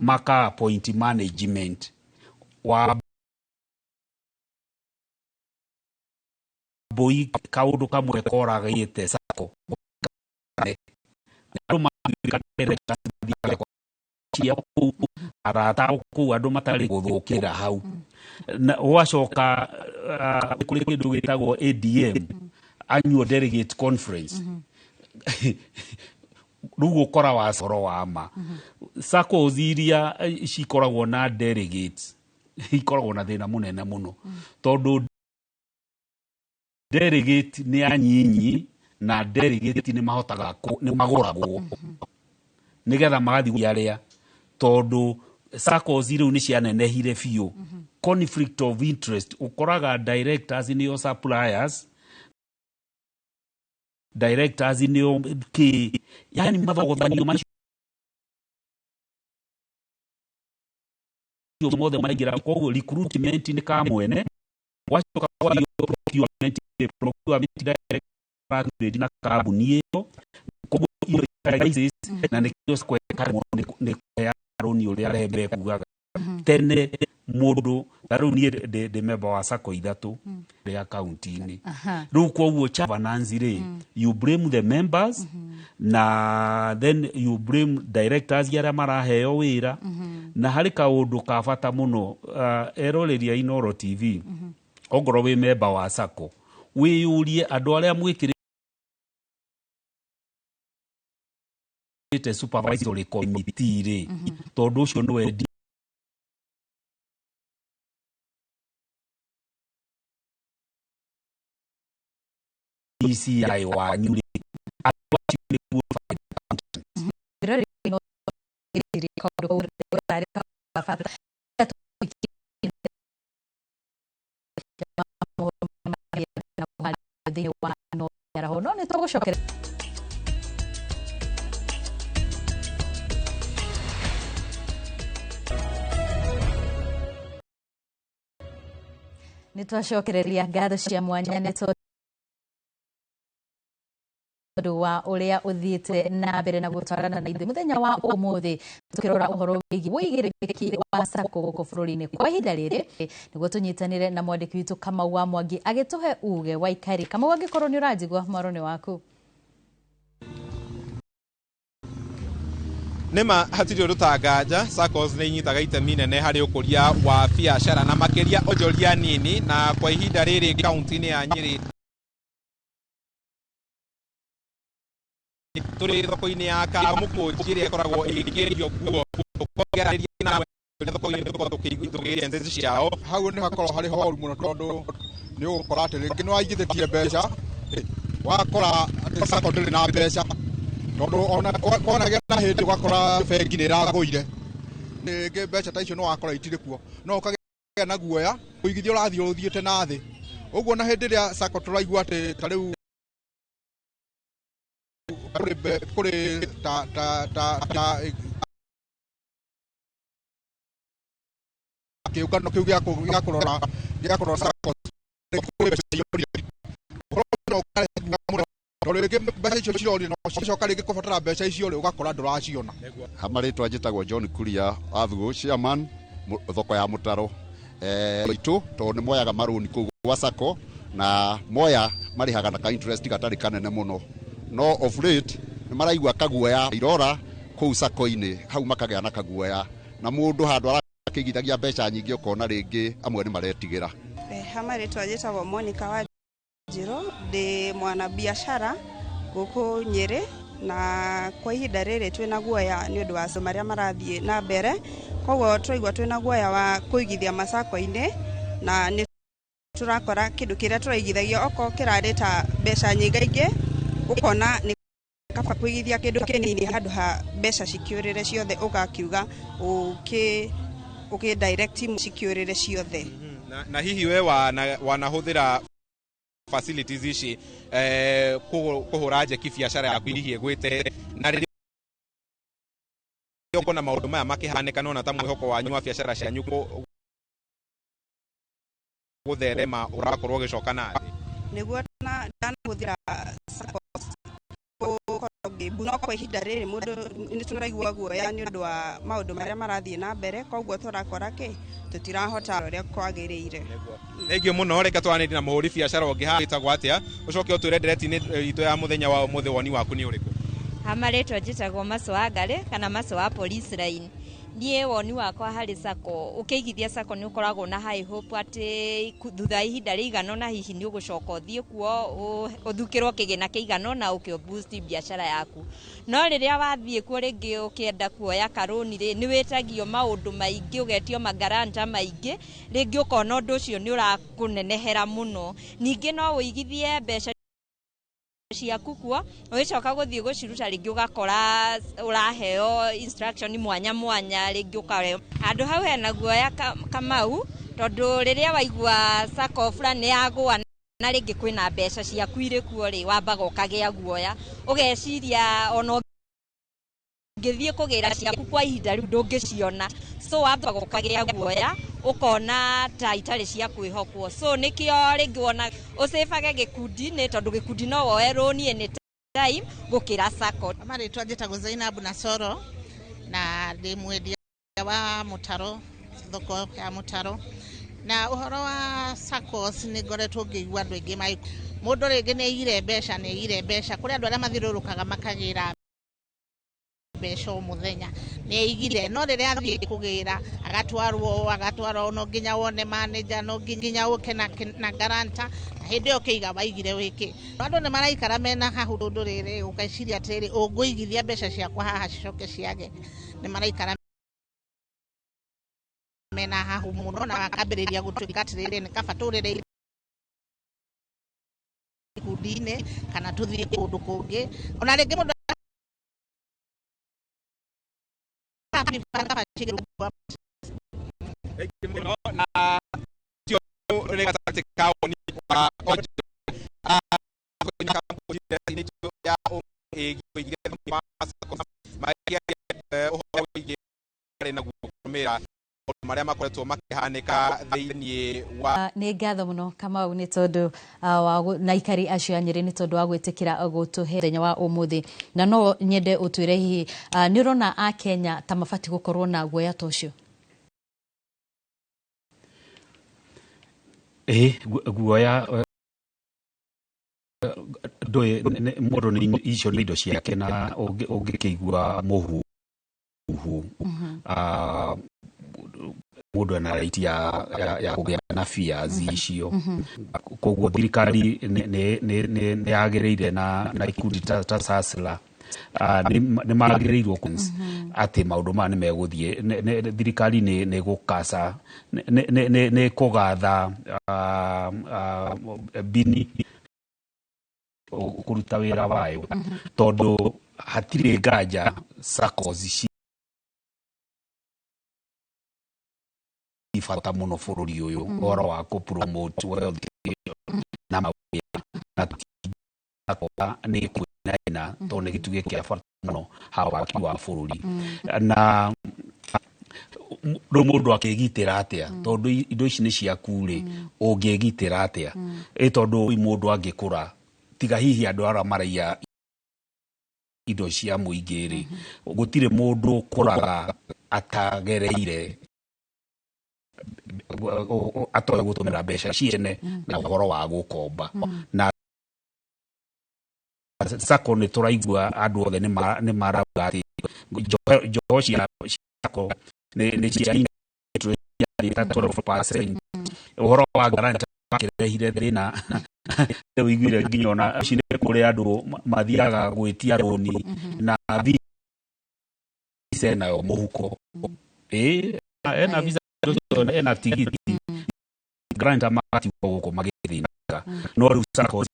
maka appoint management wa boy kaudu kamwe koraga yete SACCO arata ku andu matari guthukira hau na wacoka kuri kindu gitagwo ADM annual delegate conference rugo kora wa soro wa ma SACCOs iria cikoragwo na delegates ikoragwo na thina munene muno tondu delegate ni anyinyi na delegate ni mahotaga ni maguragwo nigetha magathi aria tondu SACCOs riu ni cianenehire fiu conflict of interest ukoraga directors ni o suppliers directors ni o ki yani mathogothanio macio mothe maigira koguo recruitment ni kamwene wacoka kwa procurement direct na kabuni iyo koguo iyo crisis na ni kiosco ni aroni uri arehembe kugaga tene mundu aroni de member wa SACCO ithatu ya county ni riu koguo chavananzi ri you blame the members na then you blame directors yara maraheo wira na hari kaundu ka bata muno eroreria Inoro TV ongoro we member wa SACCO wiyurie andu aria mwikire supervisory committee ri tondu ucio no endi DCI wa nyuri thiĩ wa no yaraho no nĩ tũgũcokera nĩ twacokereria ngatho cia mwanya nĩ tondũ wa ũrĩa ũthiĩte na mbere na gũtwarana na ithuĩ mũthenya wa ũmũthĩ tũkĩrora ũhoro wĩgiĩ wĩigĩrĩrĩki wa SACCO gũkũ bũrũri-inĩ kwa ihinda rĩrĩ nĩguo tũnyitanĩre na mwandĩki witũ Kamau wa Mwangi agĩtũhe uge wa ikari. Kamau, angĩkorwo nĩ ũranjigua mwaro-inĩ waku? Nĩma hatirĩ rũtanganja, SACCOs nĩ inyitaga itemi nene harĩ ũkũria wa biacara na makĩria onjoria nini, na kwa ihinda rĩrĩ kaunti-inĩ ya Nyĩrĩ tũrĩ thoko-inĩ ya Kamũkũnji ĩrĩa ĩkoragwo ĩgĩkĩrĩrio kuo tũkĩaranĩria na thoko-inĩ tũkĩigithia ndeto ciao. Hau nĩ hakorwo harĩ horu mũno tondũ nĩ ũgũkora atĩ rĩngĩ nĩ waigithĩtie mbeca wakora atĩ SACCO ndĩrĩ na mbeca tondũ onagĩa na hĩndĩ ũgakora bengi nĩ ĩragũire, rĩngĩ mbeca ta icio no wakora itirĩ kuo, no ũkagĩa na guoya ũigithia ũrathiĩ ũthiĩte na thĩ. Ũguo na hĩndĩ ĩrĩa SACCO tũraigua atĩ ta rĩu kũrĩ kĩũngano kĩu gĩa kũrora SACCO rĩngĩ mbeca icio cirorio no cicoka rĩngĩ kũbatara mbeca icio rĩ ũgakora ndũraciona. Hamarĩtwa njĩtagwo John Kuria Athugũ, chairman thoko ya Mũtaro itũ, tondũ nĩ moyaga marũni kũu gwa SACCO na moya marĩhaga na ka interest gatarĩ kanene mũno, no of late nĩ maraigua kaguoya irora kũu SACCO-inĩ, hau makagĩa na kaguoya na mũndũ handũ arakĩigithagia mbeca nyingĩ ũkona rĩngĩ amwe nĩ maretigĩra. Hamarĩtwa njĩtagwo Monica wa Njiro, ndĩ mwana biashara gũkũ Nyĩrĩ, na kwa ihinda rĩrĩ twĩna guoya nĩ ũndũ wa marĩa marathiĩ na mbere, koguo tũraigua twĩna guoya wa kũigithia SACCO-inĩ na nĩ tũrakora kĩndũ kĩrĩa tũraigithagia oko kĩrarĩta mbeca nyingaingĩ, ũkona nĩ kaba kũigithia kĩndũ kĩnini handũ ha mbeca cikiũrĩre ciothe ũgakiuga ũkĩ direct cikiũrĩre ciothe. Na hihi we wanahũthĩra facilities ici kũhũra njeki biacara yaku hihi ĩgwĩte na rĩrĩa ũkona maũndũ maya makĩhanĩka nona ta mwĩhoko wanyu wa biacara cianyu gũtherema ũrakorwo ũgĩcoka na thĩ? Nĩguo ndanahũthĩra SACCOs no kwa ihinda rĩrĩ mũndũ nĩ tũraigua guoya nĩ ũndũ wa maũndũ marĩa marathiĩ na mbere, koguo tũrakora tũtirahota ũrĩa kwagĩrĩire. Thengio mũno, reka twanĩrie na mũhũri biacara ũngĩ haha wĩtagwo atĩa, ũcoke ũtwĩre ndereti-inĩ itũ ya mũthenya wa ũmũthĩ woni waku nĩ ũrĩkũ? Hamarĩtwa njĩtagwo Maso wa Ngare kana Maso wa Police Line. Niĩ woni wakwa harĩ SACCO, ũkĩigithia SACCO nĩ ũkoragwo na high hope atĩ thutha ihinda rĩigana na hihi nĩ ũgũcoka ũthiĩ kuo ũthukĩrwo kĩgĩna kĩigana na ũkĩ boost biacara yaku. No rĩrĩa wathiĩ kuo rĩngĩ ũkĩenda kuoya karũni rĩ, nĩ wĩtagio maũndũ maingĩ, ũgetio magaranta maingĩ, rĩngĩ ũkona ũndũ ũcio nĩ ũrakũnenehera mũno. Ningĩ no ũigithie mbeca ciaku kuo ũgĩcoka gũthiĩ gũciruta rĩngĩ ũgakora ũraheo instruction mwanya mwanya, rĩngĩ ũkareo handũ hau hena guoya Kamau, tondũ rĩrĩa waigua SACCO fulani yagũa na rĩngĩ kwĩna mbeca ciaku irĩ kuo rĩ, wambaga ũkagĩa guoya, ũgeciria ona ũngĩthiĩ kũgĩra ciaku kwa ihinda rĩu ndũngĩciona, so wambaga ũkagĩa guoya ũkona ta itarĩ cia kwĩhokwo. So nĩkĩo rĩngĩ wona ũcĩbage gĩkundi-inĩ, tondũ gĩkundi no woe rũni anytime gũkĩra SACCO. Marĩtwa njĩtagwo Zainabu Nasoro na ndĩ mwendia wa Mũtaro, thoko ya Mũtaro, na ũhoro wa SACCOs nĩ ngoretwo ngĩigua andũ aingĩ mũndũ rĩngĩ nĩ aigire mbeca kũrĩ andũ arĩa mathiũrũrũkaga makagĩra mbeca o mũthenya nĩ aigire, no rĩrĩa athiĩ kũgĩra agatwarwo no nginya wone manager, no nginya ũke na garanta, na hĩndĩ ĩyo ũkĩiga waigire wĩkĩ. Andũ nĩ maraikara mena hahu ũndũ rĩrĩ ũkaiciria atĩrĩrĩ ũngũigithia mbeca ciakwa haha cicoke ciage, nĩ maraikara mena hahu mũno na akambĩrĩria gũtuĩka atĩrĩrĩ nĩ kaba tũrĩre ikundi-inĩ kana tũthiĩ kũndũ kũngĩ, ona rĩngĩ mũndũ na ya igire makia uhoro wige na gukomera maria makoretwo makihanika thiini wa ni ngatho muno Kamau ni tondu na ikari acio Nyeri ni tondu wa gwitikira gutuhe thenya wa umuthi na no nyende utwire hihi ni urona a Kenya ta mabati gukorwo na guoya tocio guoya ndoe mundu ni icio ni indo ciake na ungikigua muhu mundu ana right ya kugia na fears icio koguo thirikari ni yagereire na ikundi ta SASLA ni magereirwo ati maundu ma ni meguthie thirikari ni gukasa ni kugatha bini kuruta wira wayo tondu hatire nganja SACCOs ifata muno bururi uyu oro wa ku promote wealth na mawira na tukiakoa ni kuinaina tondu gituge kia fata muno hawa kiwa bururi na mundu akigitira atia tondu indo ici ni ciaku ri ungigitira atia tondu mundu angikura tiga hihi andu ara maraia indo cia muingiri gutire mundu kuraga atagereire atoe gutumira mbeca ciene na uhoro wa gukomba na SACCO ni turaigua andu othe ni marauga ati jocia SACCO ni cia interest 12% uhoro wa guarantee kirehire thina wiguire nginya ona cine kuri andu mathiaga gwitia roni na visa nayo muhuko ena visa ena tigiti grant amati guko magithinaga no riu SACCOs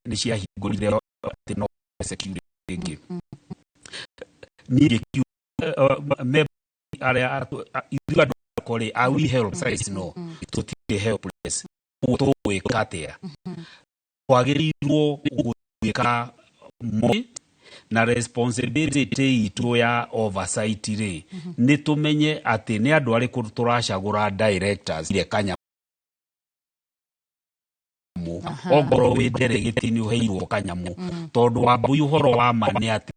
ni cia hingurire ati no security ni me area idu kole are we helpless no to take helpless utowe katea kwagirirwo gwika mo na responsibility itu ya oversight ri ni tumenye ati ni andu ari turacagura directors ile kanya ogoro widere gitini uheirwo kanyamu tondu wa buyu horo wa mane ati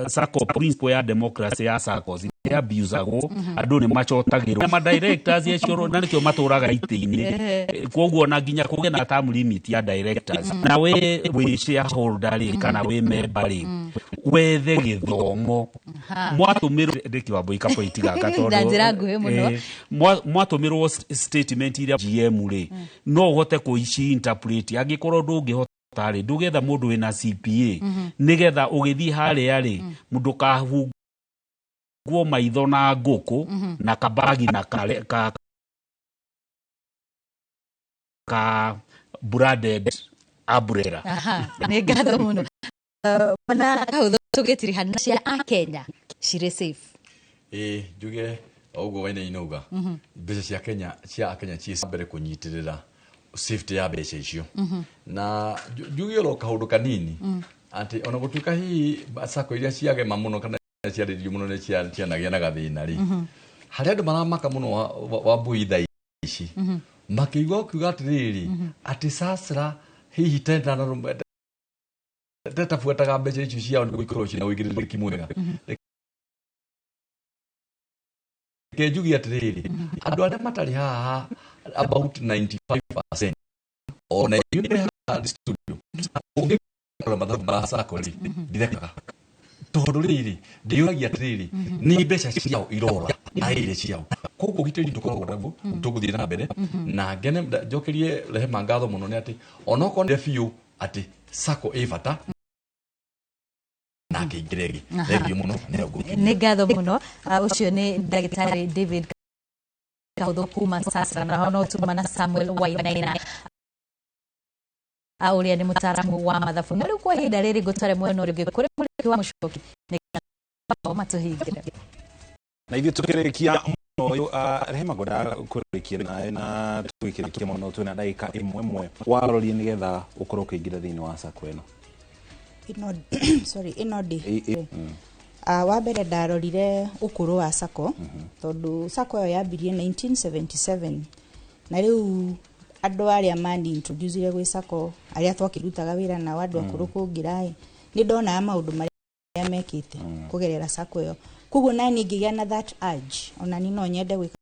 SACCO principle ya democracy ya SACCOs ni abusago andu ni machotagirwo ma directors yecoro na nikyo maturaga ite-ini koguo na nginya kuge na term limit ya directors na we shareholder ri kana we member ri wethe githomo mwatumirwo ndikiwa boika point gaka tondu mwatumirwo statement ira GM ri no uhote kuici interpret agikorwo ndungihota tari ndugetha mundu wina CPA nigetha ugithi hari ari mundu kahungwo maitho na nguku na kabagi na ka branded umbrella ni ngatho muno bana kautho tugitiri hana cia a Kenya cire safe juge ogo wene inuga mbeca cia Kenya ci mbere kunyitirira safety ya mbeca icio na jugioro kaundu kanini ati ona gutuka hi SACCO iria ciagema muno kana ciarĩrio muno nĩ cianagia na gathĩna ri harĩa andũ maramaka muno wa mbui thaa ici makĩigua kuga atĩrĩrĩ atĩ SASLA hihi tetabuataga mbeca icio ciao nĩ gũikorwo ciĩna ũigĩrĩrĩki mwega kenjugi atĩrĩrĩ andũ arĩa matarĩ haha about 95% ona yune studio ungĩkora mathabu ma SACCO ri ndithekaga tondu riri ndiuragia atiriri ni mbeca ciao irora aire ciao koguo gitiri tukoragwo naguo tuguthie na mbere na ngene njokerie Rehema ngatho muno ni ati onoko ni fiu ati SACCO ifata na kingiregi thegio muno ni ngatho muno ucio ni ndagitari David Kautho kuma SASLA na hono tumana Samuel Wainaina auria ni mutaramu wa mathabu muri kwa hinda riri gutare mweno rigi kuri muri wa mucoki ni matuhingire na ithuĩ tukirikia uyu Rehema goda kurikia na twikirikia muno twina ndaika imwe warori nigetha ukorwo ukiingira thiini wa sako eno inodi wa mbere ndarorire ukuru wa sako tondu sako yo yambirie 1977 na riu andu aria mani introduce gwe sako aria twakirutaga wira na wandu akuru kungirai ni ndona maundu maria mekite kugerera sako yo kuguo nani ngigia na that urge ona ni no nyende gwika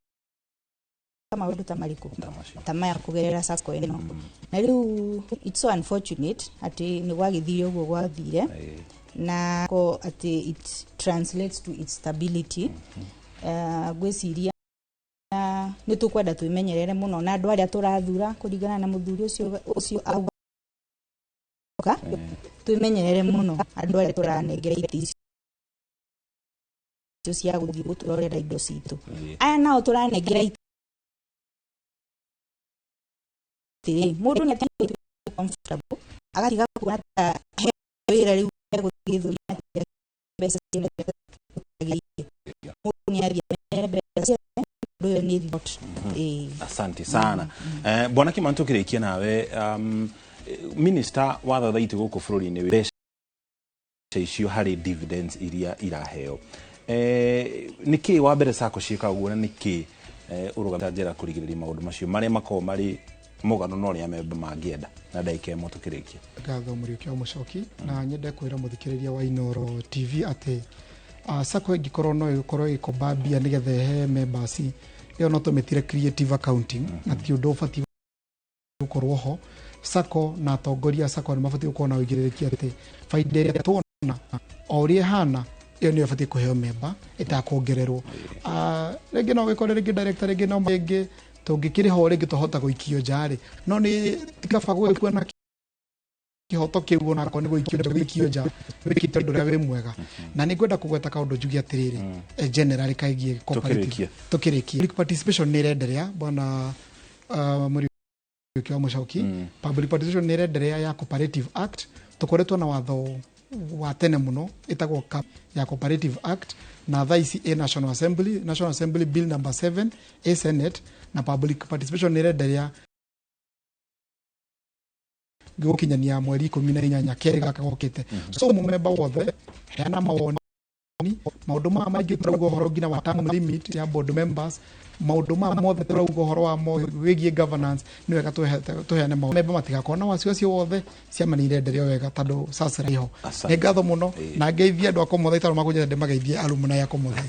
maundu ta mariku tamaya kugerera sako eno na riu it's so unfortunate ati ni gwagithire uguo gwathire na ko ati it translates to its stability gwiciria ni tukwenda twimenyerere muno na andu aria turathura kuringana na muthuri ucio auga twimenyerere muno andu aria turanengera iti cia guthii guturorera indo citu aya nao turanengera iti mundu ni atari comfortable agatiga kuona ta wira riu guthuria mbeca cia asante sana bwana Kimantu kirikia nawe minister wa thathaiti guku bururi-ini mbeca icio hari dividends iria iraheo niki wa mbere sako ciika uguo na niki urugamira njira kurigiriria maundu macio maria mako mari mugano no ria memba mangienda na ndaika imwe tukirikia ngatho Muriuki wa Mucoki na nyende kwira muthikiriria wa Inoro TV ati sako ingikorwo no ikorwo ikobambia nigetha he members iyo no tumetire creative accounting na ti undu ubati gukorwo ho sako na atongoria sako ni mabati gukorwo na wigiririkia ati faida iria tuona o uria hana iyo ni ubati kuheo member itakuongererwo rege no gikore rege director rege no rege tungikiri ho rege tuhota guikio njari no ni tikaba gwikua na kihoto kiu ona ko ni guikio nja wikite ndu ria wi mwega na ni ngwenda kugweta kaundu njugi atiriri general kaigie cooperative tukirikia participation ni renderea bwana Muriuki wa Mucoki public participation ni renderea ya cooperative act tukoretwo na watho wa tene muno itagwo ya cooperative act na thaici national assembly bill number 7 senate na public participation ni renderea gukinyania mweri 18 keri gakagokite so mumemba wothe heana mawoni maundu ma maingi turauga horo ngina wa term limit ya board members maundu ma mothe turauga horo wa mo wigie governance ni wega tuheane memba matigakona wacio wothe ciama ni irenderio wega tondu sasira iho ni ngatho muno na ngeithia andu akomothe itaro makunya ndemageithie alumna ya komothe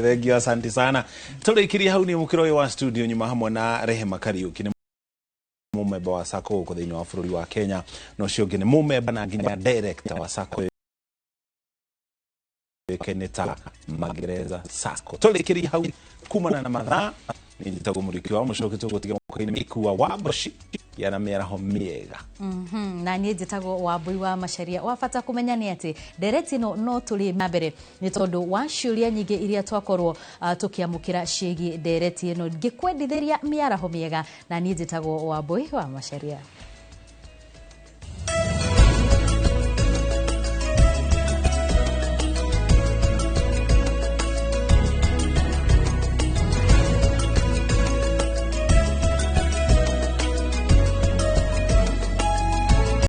thank you asante sana turikiria hau ni mukiro wa studio nyuma hamwe na Rehema Kariuki mumemba wa sako ko thiini wa bururi wa Kenya no cio ngine mumemba na nginya director wa sako Keneta Magereza sako tulikiria hau kumana na mathaa ni njitago Muriuki wa Mucoki tugutiga mukoini mikuwa wa boshi yana meraho miega na ni njitago wa Mbui wa Macharia wafata kumenya ni ati direct no tuli mabere ni tondu wa ciuria nyingi iria twakorwo tukiamukira ciegi direct no ngikwendithiria miaraho miega na ni njitago wa Mbui wa Macharia